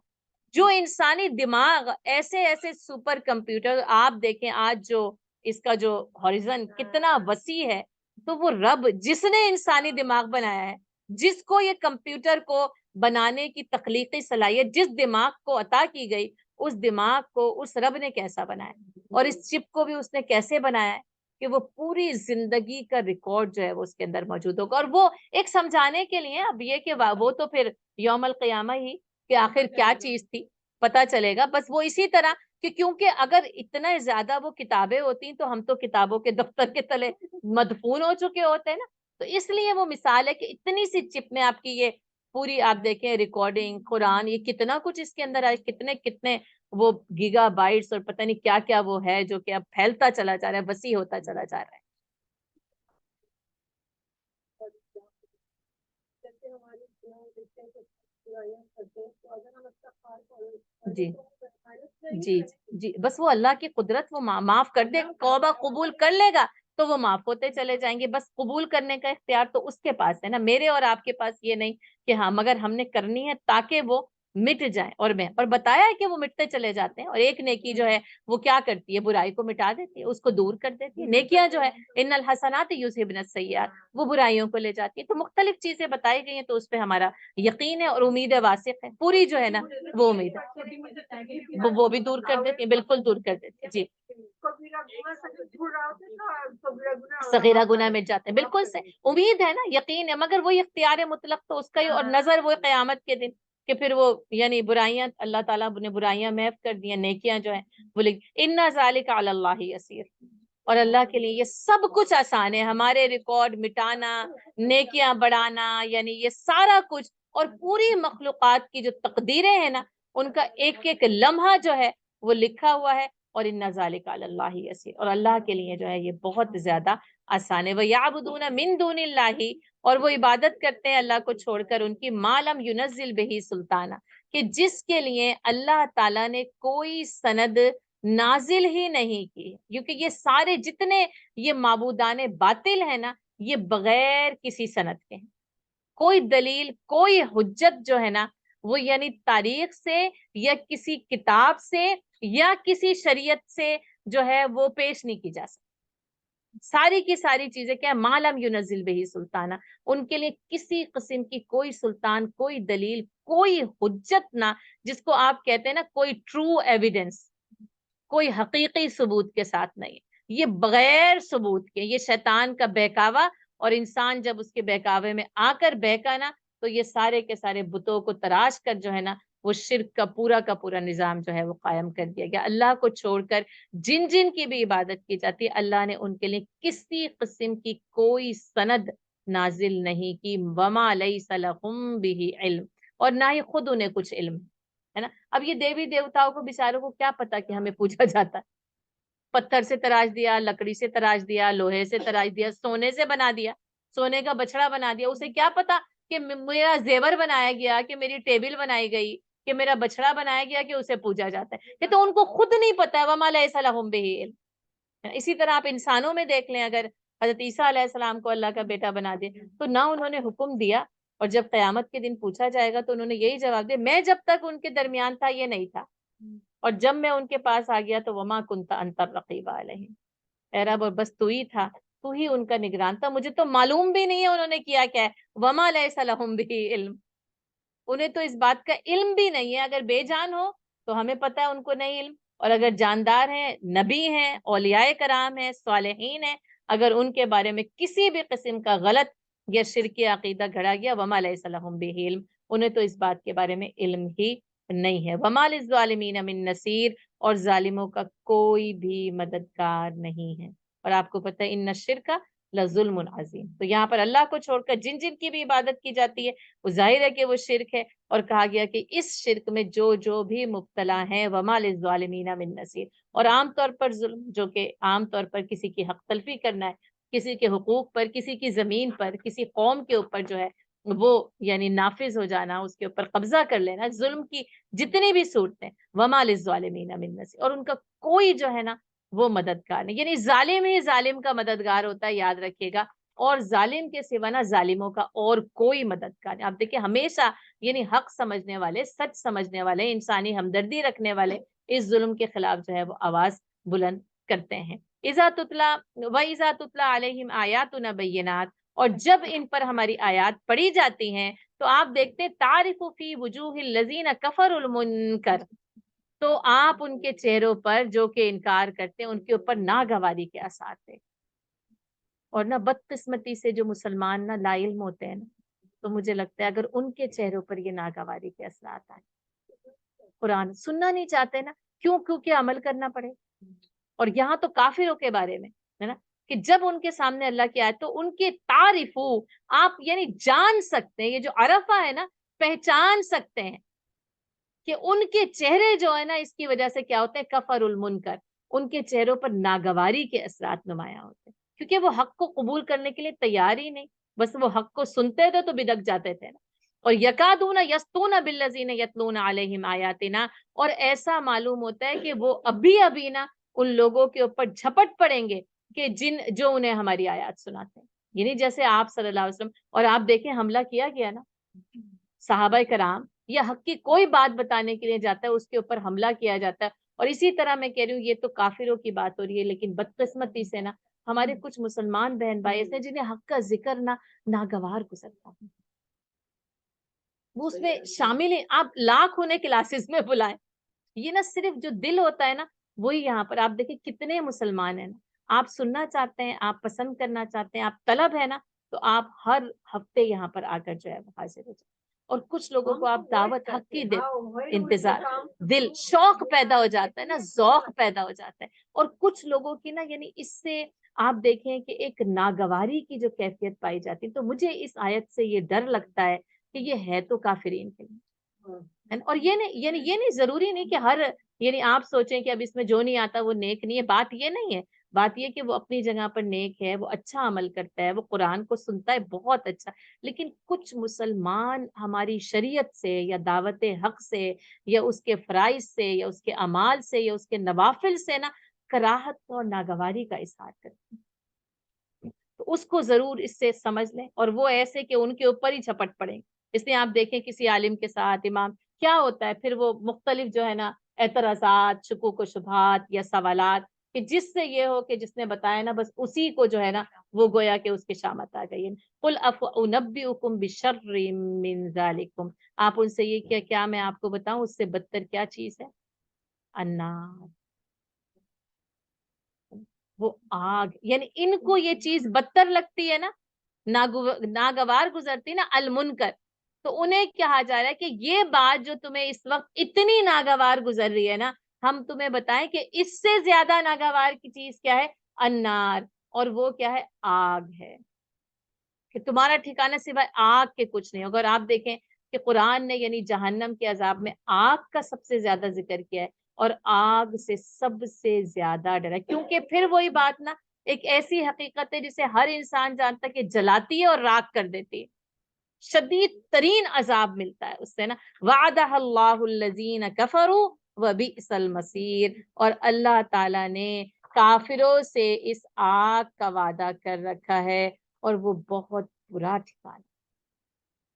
جو انسانی دماغ ایسے ایسے سپر کمپیوٹر آپ دیکھیں آج جو اس کا جو ہاریزن کتنا وسیع ہے، تو وہ رب جس نے انسانی دماغ بنایا ہے، جس کو یہ کمپیوٹر کو بنانے کی تخلیقی صلاحیت جس دماغ کو عطا کی گئی، اس دماغ کو اس رب نے کیسا بنایا، اور اس چپ کو بھی اس نے کیسے بنایا ہے کہ وہ پوری زندگی کا ریکارڈ جو ہے وہ اس کے اندر موجود ہوگا، اور وہ ایک سمجھانے کے لیے، اب یہ کہ وہ تو پھر یوم القیامہ ہی کہ آخر کیا چیز تھی پتا چلے گا، بس وہ اسی طرح کہ کیونکہ اگر اتنا زیادہ وہ کتابیں ہوتی تو ہم تو کتابوں کے دفتر کے تلے مدفون ہو چکے ہوتے ہیں نا، تو اس لیے وہ مثال ہے کہ اتنی سی چپ میں آپ کی یہ پوری آپ دیکھیں ریکارڈنگ قرآن، یہ کتنا کچھ اس کے اندر آئے، کتنے کتنے وہ گیگا بائٹس اور پتہ نہیں کیا کیا وہ ہے جو کہ اب پھیلتا چلا جا رہا ہے، وسیع ہوتا چلا جا رہا ہے۔ جی جی جی، بس وہ اللہ کی قدرت، وہ معاف کر دے، توبہ قبول کر لے گا تو وہ معاف ہوتے چلے جائیں گے، بس قبول کرنے کا اختیار تو اس کے پاس ہے نا، میرے اور آپ کے پاس یہ نہیں کہ ہاں مگر ہم نے کرنی ہے تاکہ وہ مٹ جائیں، اور بتایا ہے کہ وہ مٹتے چلے جاتے ہیں، اور ایک نیکی جو ہے وہ کیا کرتی ہے، برائی کو مٹا دیتی ہے، اس کو دور کر دیتی ہے، نیکیاں جو ہے ان الحسنات یذھبن السیئات، وہ برائیوں کو لے جاتی ہے، تو مختلف چیزیں بتائی گئی ہیں، تو اس پہ ہمارا یقین ہے اور امید واسق ہے، پوری جو ہے نا وہ امید ہے، وہ بھی دور کر دیتی ہے، بالکل دور کر دیتی ہے، جی صغیرہ گناہ مٹ جاتے ہیں، بالکل سے امید ہے نا، یقین ہے، مگر وہی اختیار مطلق تو اس کا ہی، اور نظر وہ قیامت کے دن کہ پھر وہ یعنی برائیاں اللہ تعالیٰ نے برائیاں محو کر دیا، نیکیاں جو ہیں وہ ان ذالک علی اللہ یسیر، اور اللہ کے لیے یہ سب کچھ آسان ہے، ہمارے ریکارڈ مٹانا، نیکیاں بڑھانا، یعنی یہ سارا کچھ، اور پوری مخلوقات کی جو تقدیریں ہیں نا ان کا ایک ایک لمحہ جو ہے وہ لکھا ہوا ہے، اور ان ذالک علی اللہ یسیر، اور اللہ کے لیے جو ہے یہ بہت زیادہ آسان ہے، وَيَعْبُدُونَ مِن دُونِ اللَّهِ، اور وہ عبادت کرتے ہیں اللہ کو چھوڑ کر ان کی مَا لَمْ يُنَزِّلْ بِهِ سُلطانًا، کہ جس کے لیے اللہ تعالیٰ نے کوئی سند نازل ہی نہیں کی، کیونکہ یہ سارے جتنے یہ معبودان باطل ہیں نا یہ بغیر کسی سند کے ہیں، کوئی دلیل کوئی حجت جو ہے نا وہ یعنی تاریخ سے یا کسی کتاب سے یا کسی شریعت سے جو ہے وہ پیش نہیں کی جا سکتی، ساری کی ساری چیزیں کیا ما لم ينزل بہ سلطانہ، ان کے لیے کسی قسم کی کوئی سلطان، کوئی دلیل، کوئی حجت نہ، جس کو آپ کہتے ہیں نا کوئی ٹرو ایویڈنس، کوئی حقیقی ثبوت کے ساتھ نہیں، یہ بغیر ثبوت کے، یہ شیطان کا بہکاوا، اور انسان جب اس کے بہکاوے میں آ کر بہکا نا تو یہ سارے کے سارے بتوں کو تراش کر جو ہے نا وہ شرک کا پورا نظام جو ہے وہ قائم کر دیا گیا، اللہ کو چھوڑ کر جن جن کی بھی عبادت کی جاتی ہے اللہ نے ان کے لیے کسی قسم کی کوئی سند نازل نہیں کی، وما لیس لہم بہ علم، اور نہ ہی خود انہیں کچھ علم، ہے نا. اب یہ دیوی دیوتاؤں کو بیچاروں کو کیا پتا کہ ہمیں پوجا جاتا ہے. پتھر سے تراش دیا, لکڑی سے تراش دیا, لوہے سے تراش دیا, سونے سے بنا دیا, سونے کا بچڑا بنا دیا. اسے کیا پتا کہ میرا زیور بنایا گیا, کہ میری ٹیبل بنائی گئی, کہ میرا بچڑا بنایا گیا, کہ اسے پوجا جاتا ہے. یہ تو ان کو خود نہیں پتا ہے. وما لیس لہم بہ علم. اسی طرح آپ انسانوں میں دیکھ لیں, اگر حضرت عیسیٰ علیہ السلام کو اللہ کا بیٹا بنا دے تو نہ انہوں نے حکم دیا, اور جب قیامت کے دن پوچھا جائے گا تو انہوں نے یہی جواب دیا, میں جب تک ان کے درمیان تھا یہ نہیں تھا, اور جب میں ان کے پاس آ گیا تو وما کنت انت الرقیب علیہم, اے رب بس تو ہی تھا, تو ہی ان کا نگران تھا, مجھے تو معلوم بھی نہیں ہے انہوں نے کیا کیا ہے. وما لیس لہم بہ علم, انہیں تو اس بات کا علم بھی نہیں ہے. اگر بے جان ہو تو ہمیں پتہ ہے ان کو نہیں علم, اور اگر جاندار ہیں, نبی ہیں, اولیاء کرام ہیں, صالحین ہیں, اگر ان کے بارے میں کسی بھی قسم کا غلط یا شرکی عقیدہ گھڑا گیا, وما لیس لہم بہ علم, انہیں تو اس بات کے بارے میں علم ہی نہیں ہے. وما للظالمین من نصیر, اور ظالموں کا کوئی بھی مددگار نہیں ہے. اور آپ کو پتہ ہے ان الشرک لظلم عظیم. تو یہاں پر اللہ کو چھوڑ کر جن جن کی بھی عبادت کی جاتی ہے وہ ظاہر ہے کہ وہ شرک ہے, اور کہا گیا کہ اس شرک میں جو بھی مبتلا ہیں وما للظالمین من نصیر. اور عام طور پر ظلم, جو کہ عام طور پر کسی کی حق تلفی کرنا ہے, کسی کے حقوق پر, کسی کی زمین پر, کسی قوم کے اوپر جو ہے وہ یعنی نافذ ہو جانا, اس کے اوپر قبضہ کر لینا, ظلم کی جتنی بھی صورتیں, وما للظالمین من نصیر, اور ان کا کوئی جو ہے نا وہ مددگار نہیں. یعنی ظالم ہی ظالم کا مددگار ہوتا ہے, یاد رکھیے گا, اور ظالم کے سوا نا ظالموں کا اور کوئی مددگار نہیں. آپ دیکھیں ہمیشہ یعنی حق سمجھنے والے, سچ سمجھنے والے, انسانی ہمدردی رکھنے والے اس ظلم کے خلاف جو ہے وہ آواز بلند کرتے ہیں. اذا تتلا واذا تتلا علیہم آیاتنا بینات, اور جب ان پر ہماری آیات پڑھی جاتی ہیں تو آپ دیکھتے ہیں تعرف فی وجوہ الذین کفروا المنکر, تو آپ ان کے چہروں پر جو کہ انکار کرتے ہیں ان کے اوپر ناگواری کے اثار تھے. اور نہ بدقسمتی سے جو مسلمان نہ لا علم ہوتے ہیں نا, تو مجھے لگتا ہے اگر ان کے چہروں پر یہ ناگواری کے اثرات آئے, قرآن سننا نہیں چاہتے نا, کیونکہ عمل کرنا پڑے. اور یہاں تو کافروں کے بارے میں ہے نا, کہ جب ان کے سامنے اللہ کی آئے تو ان کے تعریف آپ یعنی جان سکتے ہیں, یہ جو عرفہ ہے نا, پہچان سکتے ہیں کہ ان کے چہرے جو ہے نا اس کی وجہ سے کیا ہوتے ہیں, کفر المنکر, ان کے چہروں پر ناگواری کے اثرات نمایاں ہوتے ہیں, کیونکہ وہ حق کو قبول کرنے کے لیے تیار ہی نہیں, بس وہ حق کو سنتے تھے تو بدک جاتے تھے نا. اور یکادون یسطون بالذین یتلون علیہم آیاتنا, اور ایسا معلوم ہوتا ہے کہ وہ ابھی نا ان لوگوں کے اوپر جھپٹ پڑیں گے کہ جو انہیں ہماری آیات سناتے ہیں. یعنی جیسے آپ صلی اللہ علیہ وسلم, اور آپ دیکھیں حملہ کیا گیا نا, صحابہ کرام یا حق کی کوئی بات بتانے کے لیے جاتا ہے اس کے اوپر حملہ کیا جاتا ہے. اور اسی طرح میں کہہ رہی ہوں یہ تو کافروں کی بات ہو رہی ہے, لیکن بدقسمتی سے نا ہمارے کچھ مسلمان بہن بھائی ایسے جنہیں حق کا ذکر نہ ناگوار گزرتا ہے, وہ اس میں شامل ہیں. آپ لاکھ انہیں کلاسز میں بلائیں, یہ نا صرف جو دل ہوتا ہے نا وہی یہاں پر. آپ دیکھیں کتنے مسلمان ہیں نا, آپ سننا چاہتے ہیں, آپ پسند کرنا چاہتے ہیں, آپ طلب ہے نا, تو آپ ہر ہفتے یہاں پر آ کر جو ہے وہ حاضر ہو جائیں. اور کچھ لوگوں کو آپ دعوت حق کی انتظار, دل شوق پیدا ہو جاتا ہے نا, ذوق پیدا ہو جاتا ہے. اور کچھ لوگوں کی نا یعنی اس سے آپ دیکھیں کہ ایک ناگواری کی جو کیفیت پائی جاتی ہے. تو مجھے اس آیت سے یہ ڈر لگتا ہے کہ یہ ہے تو کافرین کے لیے. اور یہ نہیں ضروری نہیں کہ ہر یعنی آپ سوچیں کہ اب اس میں جو نہیں آتا وہ نیک نہیں ہے, بات یہ نہیں ہے. بات یہ کہ وہ اپنی جگہ پر نیک ہے, وہ اچھا عمل کرتا ہے, وہ قرآن کو سنتا ہے, بہت اچھا. لیکن کچھ مسلمان ہماری شریعت سے یا دعوت حق سے یا اس کے فرائض سے یا اس کے اعمال سے یا اس کے نوافل سے نا کراہت اور ناگواری کا اظہار کرتے ہیں. تو اس کو ضرور اس سے سمجھ لیں, اور وہ ایسے کہ ان کے اوپر ہی جھپٹ پڑیں. اس لیے آپ دیکھیں کسی عالم کے ساتھ امام کیا ہوتا ہے, پھر وہ مختلف جو ہے نا اعتراضات, شکوک و شبہات یا سوالات, کہ جس سے یہ ہو کہ جس نے بتایا نا بس اسی کو جو ہے نا وہ گویا کہ اس کے شامت آ گئی. قل انبئکم بشر من ذالکم, آپ ان سے یہ کیا میں آپ کو بتاؤں اس سے بدتر کیا چیز ہے, النار, وہ آگ. یعنی ان کو یہ چیز بدتر لگتی ہے نا, ناگوار گزرتی نا, المنکر. تو انہیں کہا جا رہا ہے کہ یہ بات جو تمہیں اس وقت اتنی ناگوار گزر رہی ہے نا, ہم تمہیں بتائیں کہ اس سے زیادہ ناگوار کی چیز کیا ہے, النار, اور وہ کیا ہے, آگ ہے. کہ تمہارا ٹھکانہ سوائے آگ کے کچھ نہیں ہوگا. اور آپ دیکھیں کہ قرآن نے یعنی جہنم کے عذاب میں آگ کا سب سے زیادہ ذکر کیا ہے اور آگ سے سب سے زیادہ ڈر ہے، کیونکہ پھر وہی بات نا، ایک ایسی حقیقت ہے جسے ہر انسان جانتا ہے کہ جلاتی ہے اور راکھ کر دیتی ہے، شدید ترین عذاب ملتا ہے اس سے نا۔ وعدہ اللہ الذین کفروا وبئس المصیر، اور اللہ تعالیٰ نے کافروں سے اس آگ کا وعدہ کر رکھا ہے اور وہ بہت برا ٹھکانہ،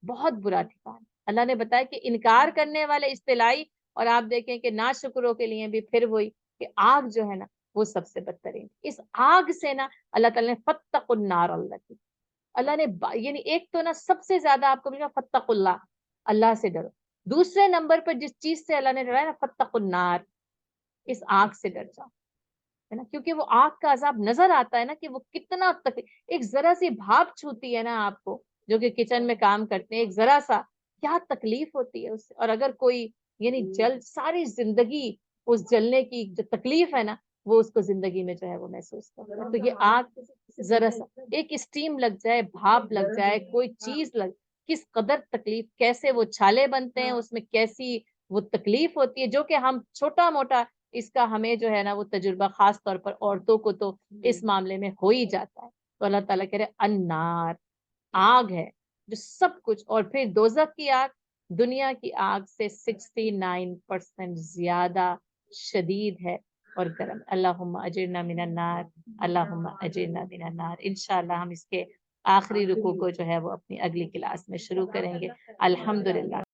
بہت برا ٹھکانہ۔ اللہ نے بتایا کہ انکار کرنے والے اصطلاحی، اور آپ دیکھیں کہ ناشکروں کے لیے بھی پھر وہی کہ آگ جو ہے نا وہ سب سے بدترین، اس آگ سے نا اللہ تعالیٰ نے فاتقوا النار التی، اللہ نے یعنی ایک تو نا سب سے زیادہ آپ کو ملے گا فاتقوا اللہ، اللہ سے ڈرو، دوسرے نمبر پر جس چیز سے اللہ نے ڈرایا نا فاتقوا النار، اس آگ سے ڈر جاؤ، ہے نا، کیونکہ وہ آگ کا عذاب نظر آتا ہے نا کہ وہ کتنا ایک ذرا سی بھاپ چھوتی ہے نا آپ کو، جو کہ کچن میں کام کرتے ہیں، ایک ذرا سا کیا تکلیف ہوتی ہے اس سے، اور اگر کوئی یعنی جل ساری زندگی اس جلنے کی جو تکلیف ہے نا وہ اس کو زندگی میں جو ہے وہ محسوس کرتا ہے، تو یہ آگ ذرا سا ایک اسٹیم لگ جائے، بھاپ لگ جائے، کوئی چیز لگ، کس قدر تکلیف، کیسے وہ چھالے بنتے ہیں اس میں، کیسی وہ تکلیف ہوتی ہے، جو کہ ہم چھوٹا موٹا اس کا ہمیں جو ہے نا وہ تجربہ خاص طور پر عورتوں کو تو اس معاملے میں ہو ہی جاتا ہے۔ تو اللہ تعالیٰ کہہ رہے النار، آگ ہے جو سب کچھ، اور پھر دوزخ کی آگ دنیا کی آگ سے 69% زیادہ شدید ہے اور گرم۔ اللہم اجرنا من النار، اللہم اجرنا من النار۔ انشاءاللہ ہم اس کے آخری رکوع کو جو ہے وہ اپنی اگلی کلاس میں شروع کریں گے۔ الحمدللہ۔